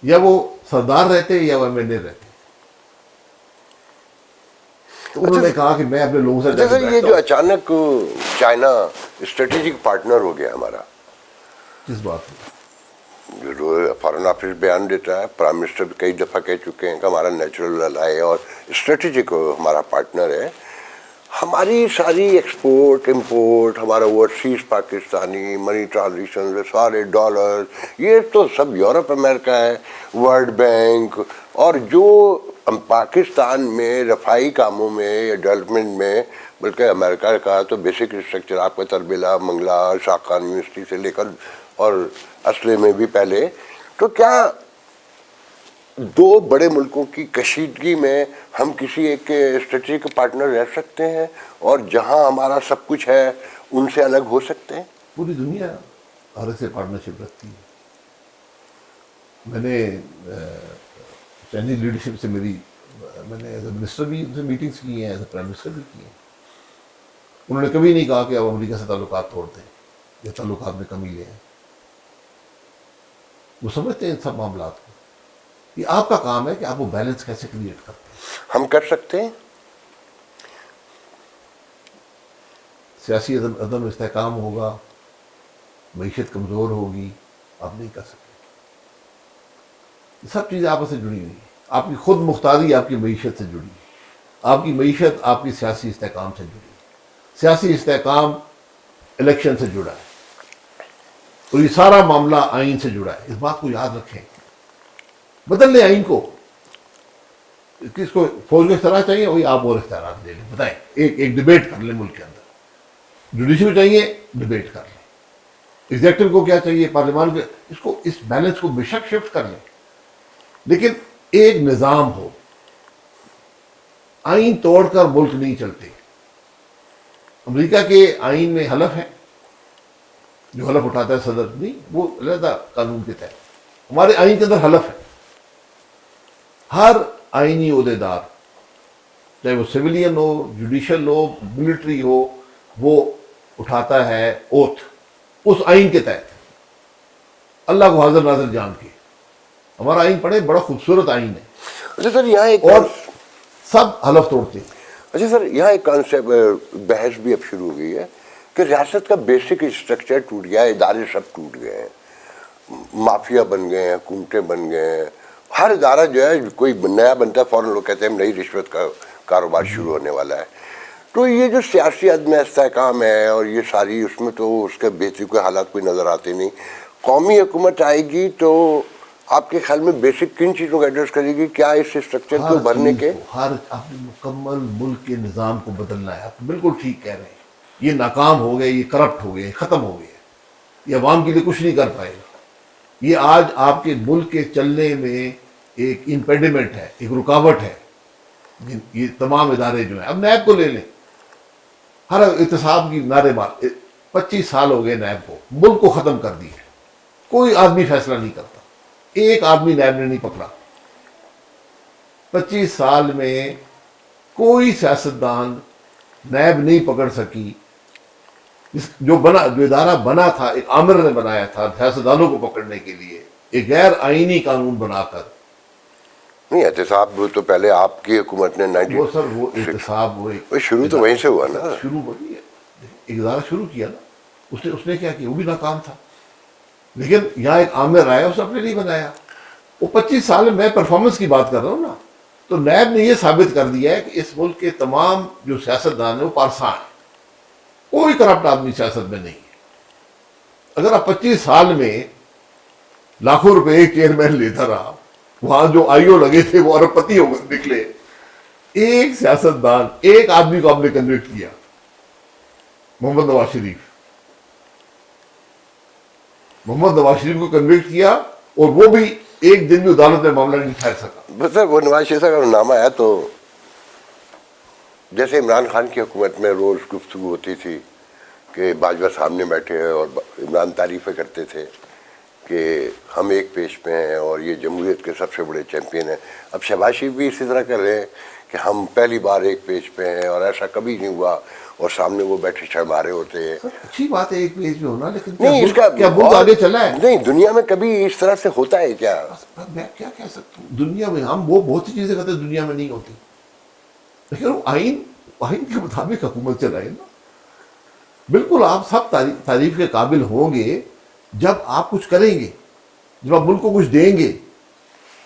یا وہ سردار رہتے یا وہ ایم رہتے. تو انہوں نے کہا کہ میں اپنے لوگوں سے سر یہ جو اچانک چائنا اسٹریٹجک پارٹنر ہو گیا ہمارا، کس بات میں؟ فارن آفس بیان دیتا ہے، پرائم منسٹر بھی کئی دفعہ کہہ چکے ہیں کہ ہمارا نیچرل الائی اور اسٹریٹجک ہمارا پارٹنر ہے. ہماری ساری ایکسپورٹ امپورٹ، ہمارا اوورسیز پاکستانی منی ٹرانزیکشن، سارے ڈالر، یہ تو سب یورپ امریکہ ہے، ورلڈ بینک. اور جو پاکستان میں رفائی کاموں میں یا ڈیولپمنٹ میں، بلکہ امریکہ کا تو بیسک انفراسٹرکچر آپ کا تربیلا، منگلا، شاخان یونیورسٹی سے لے کر اور اسلحے میں بھی پہلے، تو کیا دو بڑے ملکوں کی کشیدگی میں ہم کسی ایک اسٹریٹجک پارٹنر رہ سکتے ہیں اور جہاں ہمارا سب کچھ ہے ان سے الگ ہو سکتے ہیں؟ پوری دنیا ہر ایک سے پارٹنرشپ رکھتی ہے. میں نے چائنیز لیڈرشپ سے میں نے ایز اے منسٹر بھی ان سے میٹنگس کی ہیں، ایز اے پرائم منسٹر بھی کی ہیں. انہوں نے کبھی نہیں کہا کہ اب امریکہ سے تعلقات توڑ دیں یا تعلقات میں کمی لے آئیں. وہ سمجھتے ہیں ان سب معاملات کو. یہ آپ کا کام ہے کہ آپ وہ بیلنس کیسے کریٹ کرتے ہیں. ہم کر سکتے ہیں. سیاسی عدم استحکام ہوگا، معیشت کمزور ہوگی، آپ نہیں کر سکتے. یہ سب چیزیں آپس سے جڑی ہوئی ہیں. آپ کی خود مختاری آپ کی معیشت سے جڑی ہے، آپ کی معیشت آپ کی سیاسی استحکام سے جڑی ہے، سیاسی استحکام الیکشن سے جڑا ہے، اور یہ سارا معاملہ آئین سے جڑا ہے. اس بات کو یاد رکھیں. بدل لیں آئین کو. کس کو فوج کا اختیار چاہیے، وہی آپ اور اختیارات لے لیں. بتائیں، ایک ڈبیٹ کر لیں ملک کے اندر. جوڈیشل چاہیے، ڈبیٹ کر لیں. ایگزیکٹو کو کیا چاہیے، پارلیمان کو. اس بیلنس کو بے شک شفٹ کر لیں، لیکن ایک نظام ہو. آئین توڑ کر ملک نہیں چلتے. امریکہ کے آئین میں حلف ہے، جو حلف اٹھاتا ہے صدر، نہیں، وہ علیحدہ قانون کے تحت. ہمارے آئین کے اندر حلف ہے. ہر آئینی عہدیدار، چاہے وہ سویلین ہو، جوڈیشل ہو، ملٹری ہو، وہ اٹھاتا ہے اوتھ اس آئین کے تحت، اللہ کو حاضر ناظر جان کے. ہمارا آئین پڑھے، بڑا خوبصورت آئین ہے. اچھا سر، یہاں ایک اور سب حلف توڑتے ہیں. اچھا سر، یہاں ایک کانسیپٹ بحث بھی اب شروع ہو گئی ہے کہ ریاست کا بیسک اسٹرکچر ٹوٹ گیا ہے، ادارے سب ٹوٹ گئے ہیں، مافیا بن گئے ہیں، حکومتیں بن گئے ہیں. ہر ادارہ جو ہے کوئی نیا بنتا ہے فوراً لوگ کہتے ہیں نئی رشوت کا کاروبار شروع ہونے والا ہے. تو یہ جو سیاسی عدم استحکام ہے اور یہ ساری، اس میں تو اس کے بیسک کوئی حالات کوئی نظر آتے نہیں. قومی حکومت آئے گی تو آپ کے خیال میں بیسک کن چیزوں کو ایڈریس کرے گی؟ کیا اس اسٹرکچر کو بھرنے کے ہر آپ نے مکمل ملک کے نظام کو بدلنا ہے. آپ بالکل ٹھیک کہہ رہے ہیں. یہ ناکام ہو گئے، یہ کرپٹ ہو گئے، ختم ہو گئے. یہ عوام کے لیے کچھ نہیں کر پائے گا. یہ آج آپ کے ملک کے چلنے میں ایک امپیڈیمنٹ ہے، ایک رکاوٹ ہے. یہ تمام ادارے جو ہیں، اب نیب کو لے لیں، ہر احتساب کی نعرے بار. 25 سال ہو گئے نیب کو، ملک کو ختم کر دیا. کوئی آدمی فیصلہ نہیں کرتا، ایک آدمی نیب نے نہیں پکڑا. 25 سال میں کوئی سیاستدان نیب نہیں پکڑ سکی. جو ادارہ بنا تھا، ایک آمر نے بنایا تھا سیاستدانوں کو پکڑنے کے لیے، ایک غیر آئینی قانون بنا کر. نہیں، احتساب تو پہلے آپ کی حکومت نے وہ سر، وہ احتساب، وہ شروع تو وہیں سے ہوا نا. شروع وہی ہے. ایک ادارہ شروع کیا نا، اس نے کیا کیا، وہ بھی ناکام تھا. لیکن یہاں ایک عامر آیا، اس نے اپنے نہیں بنایا. وہ 25 سال میں پرفارمنس کی بات کر رہا ہوں نا. تو نیب نے یہ ثابت کر دیا ہے کہ اس ملک کے تمام جو سیاستدان ہیں وہ پارساں ہیں. کوئی کرپٹ آدمی سیاست میں نہیں ہے. اگر آپ 25 سال میں لاکھوں روپے ایک چیئرمین لیتا رہا، وہاں جو آئیو لگے تھے وہ ارب پتی ہو گئے نکلے. ایک سیاستدان، ایک آدمی کو آپ نے کنوکٹ کیا، محمد نواز شریف. محمد نواز شریف کو کنوکٹ کیا، اور وہ بھی ایک دن بھی عدالت میں معاملہ نہیں ٹھہر سکا. سر وہ نواز شریف کا نامہ ہے تو جیسے عمران خان کی حکومت میں روز گفتگو ہوتی تھی کہ باجوہ سامنے بیٹھے ہیں اور عمران تعریفیں کرتے تھے کہ ہم ایک پیج پہ ہیں اور یہ جمہوریت کے سب سے بڑے چیمپئن ہیں. اب شہباز شریف بھی اسی طرح کر رہے ہیں کہ ہم پہلی بار ایک پیج پہ ہیں اور ایسا کبھی نہیں ہوا, اور سامنے وہ بیٹھے شرما رہے ہوتے ہیں. اچھی بات ہے ایک پیج پہ ہونا, لیکن نہیں اس کا کیا ملک آگے چلا ہے؟ نہیں, دنیا میں کبھی اس طرح سے ہوتا ہے کیا؟ میں کیا کہہ سکتا ہوں, دنیا میں ہم وہ بہت سی چیزیں کرتے ہیں دنیا میں نہیں ہوتی, لیکن وہ آئین کے مطابق حکومت چلائے نا. بالکل آپ سب تعریف کے قابل ہوں گے جب آپ کچھ کریں گے, جب آپ ملک کو کچھ دیں گے,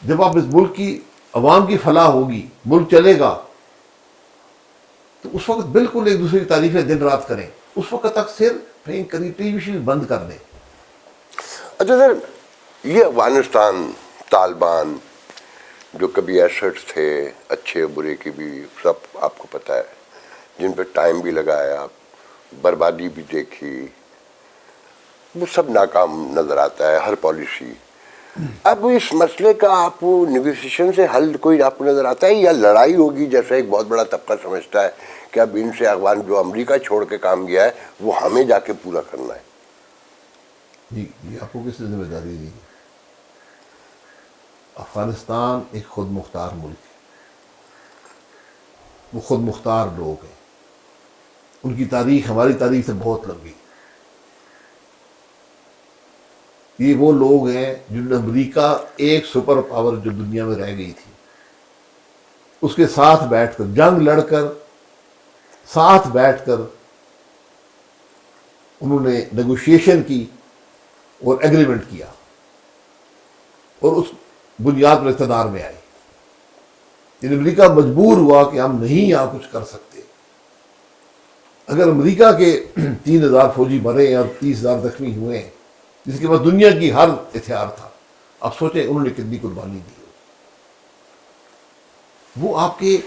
جب آپ اس ملک کی عوام کی فلاح ہوگی, ملک چلے گا, تو اس وقت بالکل ایک دوسرے کی تعریفیں دن رات کریں. اس وقت تک صرف ٹی وی شیل بند کر دیں. اچھا سر, یہ افغانستان طالبان جو کبھی ایسٹس تھے اچھے برے کی بھی, سب آپ کو پتہ ہے, جن پہ ٹائم بھی لگایا, بربادی بھی دیکھی, وہ سب ناکام نظر آتا ہے ہر پالیسی. اب اس مسئلے کا آپ نیگوسیشن سے حل کوئی آپ کو نظر آتا ہے, یا لڑائی ہوگی جیسا ایک بہت بڑا طبقہ سمجھتا ہے کہ اب ان سے افغان جو امریکہ چھوڑ کے کام گیا ہے وہ ہمیں جا کے پورا کرنا ہے؟ جی آپ کو کس نے ذمہ داری دی؟ افغانستان ایک خود مختار ملک ہے, وہ خود مختار لوگ ہیں, ان کی تاریخ ہماری تاریخ سے بہت لمبی. یہ وہ لوگ ہیں جن نے امریکہ, ایک سپر پاور جو دنیا میں رہ گئی تھی, اس کے ساتھ بیٹھ کر جنگ لڑ کر, ساتھ بیٹھ کر انہوں نے نیگوشیشن کی اور ایگریمنٹ کیا, اور اس بنیاد پر اقتدار میں آئی. یعنی امریکہ مجبور ہوا کہ ہم نہیں یہاں کچھ کر سکتے. اگر امریکہ کے 3000 فوجی مرے اور 30,000 زخمی ہوئے ہیں, جس کے بعد دنیا کی ہر ہتھیار تھا, آپ سوچیں انہوں نے کتنی قربانی دی. وہ آپ کے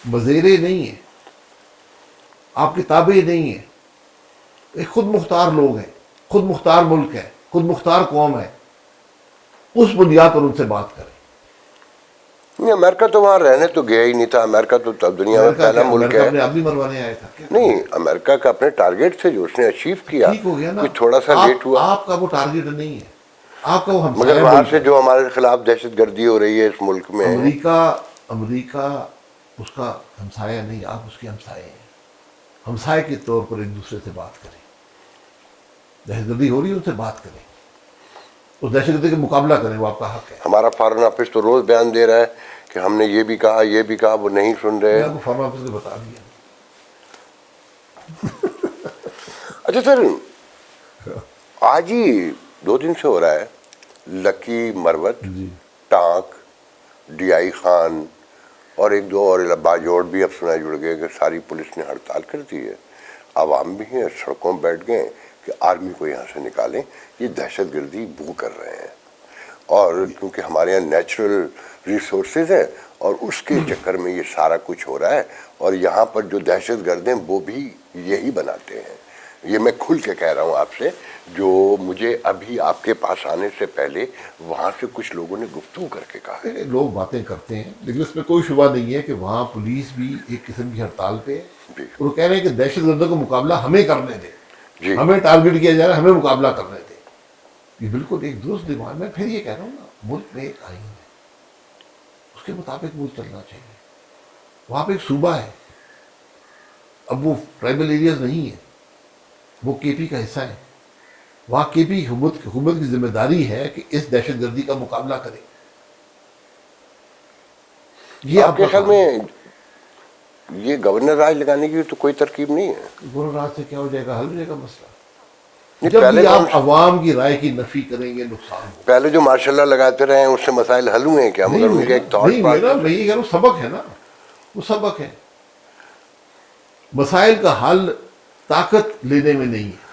مزیرے نہیں ہیں, آپ کے تابع نہیں ہیں, ایک خود مختار لوگ ہیں, خود مختار ملک ہے, خود مختار قوم ہے. اس بنیاد پر ان سے بات کریں. نہیں, امریکہ تو وہاں رہنے تو گیا ہی نہیں تھا. امریکہ تو دنیا میں پہلا ملک ہے. اپنے آدمی مروانے آیا تھا کیا؟ نہیں, امریکہ کا اپنے ٹارگیٹ تھے جو اس نے اچیو کیا, ٹھیک ہو گیا نا, کوئی تھوڑا سا لیٹ ہوا. آپ کا وہ ٹارگیٹ نہیں ہے, آپ کا وہ ہمسایہ مگر وہاں ملک سے ہے. جو ہمارے خلاف دہشت گردی ہو رہی ہے اس ملک میں, امریکہ اس کا ہمسایہ نہیں, آپ اس کے ہمسائے ہیں. ہمسائے کے طور پر ایک دوسرے سے بات کریں. دہشت گردی ہو رہی ہے, ان سے بات کریں, اس دہشت گردی کا مقابلہ کریں, وہ آپ کا حق ہے. ہمارا فارن آفس تو روز بیان دے رہا ہے کہ ہم نے یہ بھی کہا, یہ بھی کہا, وہ نہیں سن رہے. میں آپ کو فارن آفس سے بتا دیا. اچھا سر, آج ہی 2 دن سے ہو رہا ہے, لکی مروت, ٹانک, ڈی آئی خان اور 1-2 اور باجوڑ بھی اب سنا جڑ گئے کہ ساری پولیس نے ہڑتال کر دی ہے. عوام بھی ہیں, سڑکوں بیٹھ گئے کہ آرمی کو یہاں سے نکالیں, یہ دہشت گردی بو کر رہے ہیں. اور کیونکہ ہمارے یہاں نیچرل ریسورسز ہیں اور اس کے چکر میں یہ سارا کچھ ہو رہا ہے, اور یہاں پر جو دہشت گرد ہیں وہ بھی یہی بناتے ہیں. یہ میں کھل کے کہہ رہا ہوں آپ سے, جو مجھے ابھی آپ کے پاس آنے سے پہلے وہاں سے کچھ لوگوں نے گفتگو کر کے کہا ہے. لوگ باتیں کرتے ہیں, لیکن اس میں کوئی شبہ نہیں ہے کہ وہاں پولیس بھی ایک قسم کی ہڑتال پہ ہے. وہ کہہ رہے ہیں کہ دہشت گردوں کا مقابلہ ہمیں کرنے دیں, ہمیں ٹارگٹ کیا جا رہا ہے, ہمیں مقابلہ کرنے دیں. یہ بالکل ایک درست دماغ. میں پھر یہ کہہ رہا ہوں نا, ملک میں ایک آئین ہے, اس کے مطابق ملک چلنا چاہیے. وہاں پہ ایک صوبہ ہے, اب وہ ٹرائبل ایریاز نہیں ہیں, وہ کے پی کا حصہ ہے. وہاں کے پی حکومت کی ذمہ داری ہے کہ اس دہشت گردی کا مقابلہ کرے. یہ آپ کے خیال میں یہ گورنر راج لگانے کی تو کوئی ترکیب نہیں ہے؟ گورنر راج سے کیا ہو جائے گا, حل ہو جائے گا مسئلہ. جب بھی آپ عوام کی رائے کی نفی کریں گے نقصان ہوگا. پہلے جو ماشاء اللہ لگاتے رہے ہیں اس سے مسائل حل ہوئے ہیں کیا؟ مگر ان کے ایک تھاٹ نہیں, میں یہ کہہ رہا ہوں سبق ہے نا, وہ سبق ہے. مسائل کا حل طاقت لینے میں نہیں ہے.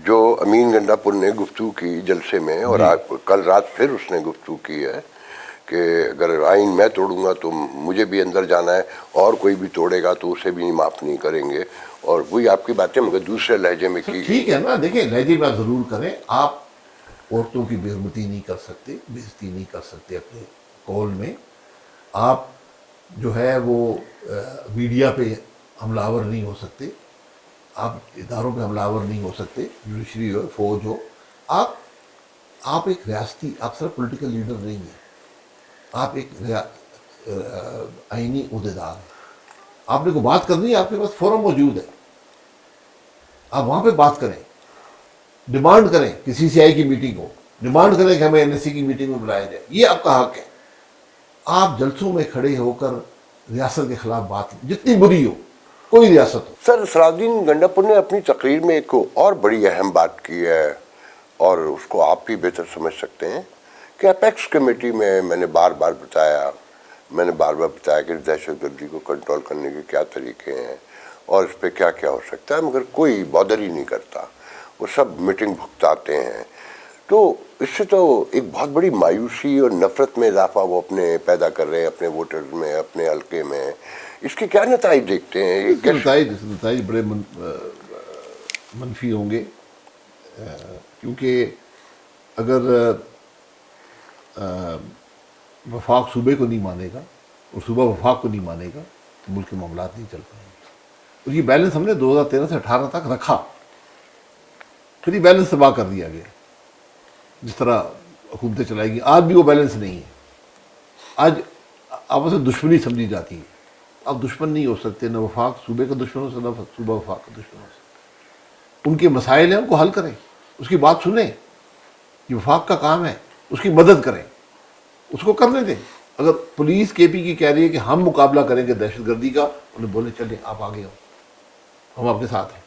جو امین گنڈا پور نے گفتگو کی جلسے میں, اور کل رات پھر اس نے گفتگو کی ہے کہ اگر آئین میں توڑوں گا تو مجھے بھی اندر جانا ہے, اور کوئی بھی توڑے گا تو اسے بھی معاف نہیں کریں گے. اور وہی آپ کی باتیں مگر دوسرے لہجے میں کی. ٹھیک ہے نا, دیکھیں لہجے میں آپ ضرور کریں. آپ عورتوں کی بے حرمتی نہیں کر سکتے, بےعزتی نہیں کر سکتے اپنے قول میں. آپ جو ہے وہ میڈیا پہ حملہ آور نہیں ہو سکتے, آپ اداروں پہ حملہ آور نہیں ہو سکتے, جوڈیشری ہو, فوج ہو. آپ آپ ایک ریاستی، آپ صرف پولیٹیکل لیڈر نہیں ہیں، آپ ایک آئینی عہدیدار ہیں. آپ نے کوئی بات کرنی ہے، آپ کے پاس فورم موجود ہے، آپ وہاں پہ بات کریں، ڈیمانڈ کریں کہ سی سی آئی کی میٹنگ ہو، ڈیمانڈ کریں کہ ہمیں این ایس سی کی میٹنگ میں بلایا جائے. یہ آپ کا حق ہے. آپ جلسوں میں کھڑے ہو کر ریاست کے خلاف بات، جتنی بری ہو، کوئی ریاست ہو. سر سراج الدین گنڈاپور نے اپنی تقریر میں ایک اور بڑی اہم بات کی ہے، اور اس کو آپ بھی بہتر سمجھ سکتے ہیں، کہ اپیکس کمیٹی میں نے بار بار بتایا کہ دہشت گردی کو کنٹرول کرنے کے کیا طریقے ہیں اور اس پہ کیا کیا ہو سکتا ہے، مگر کوئی بادر ہی نہیں کرتا، وہ سب میٹنگ بھگتاتے ہیں. تو اس سے تو ایک بہت بڑی مایوسی اور نفرت میں اضافہ وہ اپنے پیدا کر رہے ہیں اپنے ووٹرز میں، اپنے حلقے میں. اس کے کیا نتائج دیکھتے ہیں؟ اس کے نتائج بڑے منفی ہوں گے، کیونکہ اگر وفاق صوبے کو نہیں مانے گا اور صوبہ وفاق کو نہیں مانے گا تو ملک کے معاملات نہیں چل پائیں گے. اور یہ بیلنس ہم نے 2013 سے 18 تک رکھا، پھر یہ بیلنس تباہ کر دیا گیا. جس طرح حکومتیں چلائی گی، آج بھی وہ بیلنس نہیں ہے. آج آپس میں دشمنی سمجھی جاتی ہے. آپ دشمن نہیں ہو سکتے، نہ وفاق صوبے کا دشمن ہو سکتا، نہ صوبہ وفاق کا دشمن ہو سکتا. ان کے مسائل ہیں، ان کو حل کریں، اس کی بات سنیں. یہ وفاق کا کام ہے، اس کی مدد کریں، اس کو کرنے دیں. اگر پولیس کے پی کی کہہ رہی ہے کہ ہم مقابلہ کریں گے دہشت گردی کا، انہیں بولے چلیں آپ آگے ہو، ہم آپ کے ساتھ ہیں.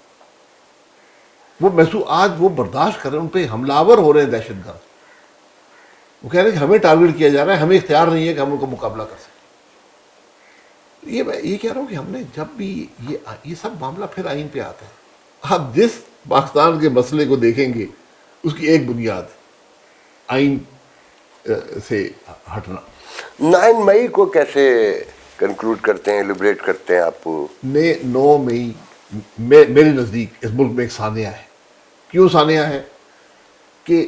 وہ محسوس آج وہ برداشت کریں، ان پہ حملہ آور ہو رہے ہیں دہشت گرد. وہ کہہ رہے ہیں کہ ہمیں ٹارگیٹ کیا جا رہا ہے، ہمیں اختیار نہیں ہے کہ ہم ان کو مقابلہ کر سکیں. یہ کہہ رہا ہوں کہ ہم نے جب بھی یہ سب معاملہ پھر آئین پہ آتا ہے. آپ جس پاکستان کے مسئلے کو دیکھیں گے، اس کی ایک بنیاد آئین سے ہٹنا. 9 مئی کو کیسے کنکلوڈ کرتے ہیں، لیبریٹ کرتے ہیں آپ؟ 9 مئی میرے نزدیک اس ملک میں ایک سانحہ ہے. کیوں سانحہ ہے؟ کہ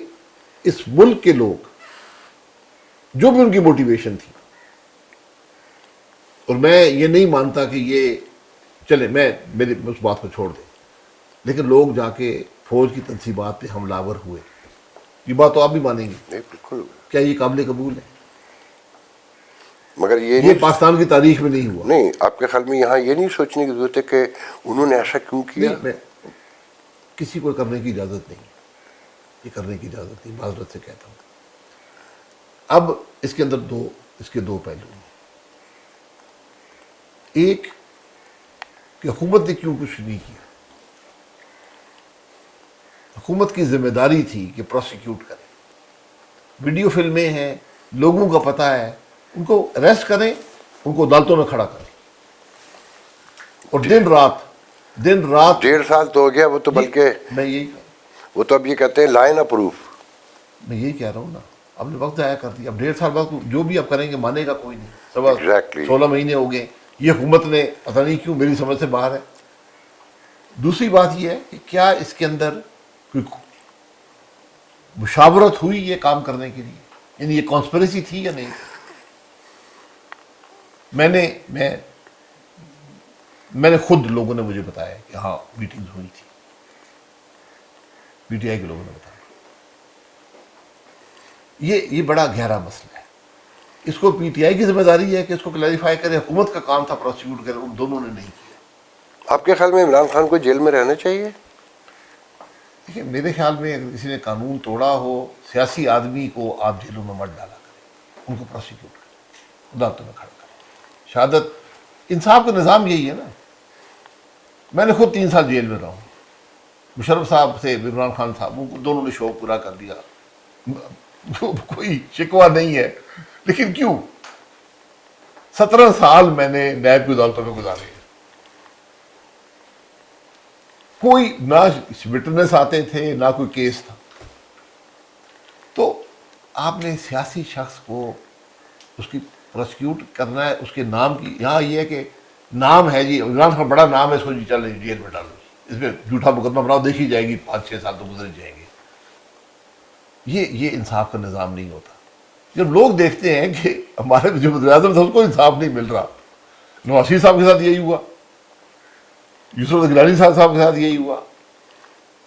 اس ملک کے لوگ جو بھی ان کی موٹیویشن تھی، اور میں یہ نہیں مانتا کہ یہ چلے میری اس بات کو چھوڑ دیں، لیکن لوگ جا کے فوج کی تنصیبات پہ حملہ آور ہوئے، یہ بات تو آپ بھی مانیں گے. نہیں، بالکل. کیا یہ قابل قبول ہے؟ مگر یہ پاکستان کی تاریخ میں نہیں ہوا. نہیں، آپ کے خیال میں یہاں یہ نہیں سوچنے کی ضرورت ہے کہ انہوں نے ایسا کیوں کیا؟ نہیں، میں کسی کو کرنے کی اجازت نہیں، یہ کرنے کی اجازت نہیں، معذرت سے کہتا ہوں. اب اس کے اندر اس کے دو پہلو ہیں. ایک کہ حکومت نے کیوں کچھ نہیں کیا. حکومت کی ذمہ داری تھی کہ پروسیکیوٹ کرے. ویڈیو فلمیں ہیں، لوگوں کا پتہ ہے، ان کو اریسٹ کریں، ان کو عدالتوں میں کھڑا کریں، اور دن رات 1.5 سال تو ہو گیا. وہ تو بلکہ میں یہی وہ تو اب یہ کہتے ہیں لائن اپروف. میں یہی کہہ رہا ہوں نا، اب نے وقت ضائع کر دیا. اب 1.5 سال بعد جو بھی آپ کریں گے مانے گا کوئی نہیں. سوا 16 مہینے ہو گئے. یہ حکومت نے پتہ نہیں کیوں میری سمجھ سے باہر ہے. دوسری بات یہ ہے کہ کیا اس کے اندر کوئی مشاورت ہوئی یہ کام کرنے کے لیے، یعنی یہ کانسپریسی تھی یا نہیں. میں نے خود لوگوں نے مجھے بتایا کہ ہاں میٹنگز ہوئی تھی، پی ٹی آئی کے لوگوں نے بتایا. یہ بڑا گہرا مسئلہ ہے. اس کو پی ٹی آئی کی ذمہ داری ہے کہ اس کو کلیریفائی کرے، حکومت کا کام تھا پروسیکیوٹ کرے. ان دونوں نے نہیں کیا. آپ کے خیال میں عمران خان کو جیل میں رہنا چاہیے؟ دیکھیے، میرے خیال میں اگر کسی نے قانون توڑا ہو، سیاسی آدمی کو آپ جیلوں میں مت ڈالا کریں، ان کو پروسیکیوٹ کریں، عدالتوں میں کھڑا کریں. شہادت انصاف کا نظام یہی ہے نا. میں نے خود 3 سال جیل میں رہا ہوں. مشرف صاحب سے عمران خان صاحب، وہ دونوں نے شوق پورا کر دیا، کوئی شکوہ نہیں ہے. لیکن کیوں؟ 17 سال میں نے نیب کی عدالتوں میں گزارے. کوئی نہ وٹنس آتے تھے، نہ کوئی کیس تھا. تو آپ نے سیاسی شخص کو اس کی پروسیکیوٹ کرنا ہے، اس کے نام کی. یہاں یہ ہے کہ نام ہے جی عمران خان، بڑا نام ہے، اس کو جی چل جیل میں ڈالو، اس میں جھوٹا مقدمہ بناؤ، دیکھی جائے گی، 5-6 سال تو گزر جائیں گے. یہ انصاف کا نظام نہیں ہوتا. جب لوگ دیکھتے ہیں کہ ہمارے جو وزیر اعظم تھا اس کو انصاف نہیں مل رہا، نواز شریف صاحب کے ساتھ یہی ہوا، یوسف گیلانی صاحب کے ساتھ یہی ہوا،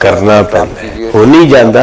ਕਰਨਾ ਪੈਂਦਾ ਹੈ, ਹੋ ਨਹੀਂ ਜਾਂਦਾ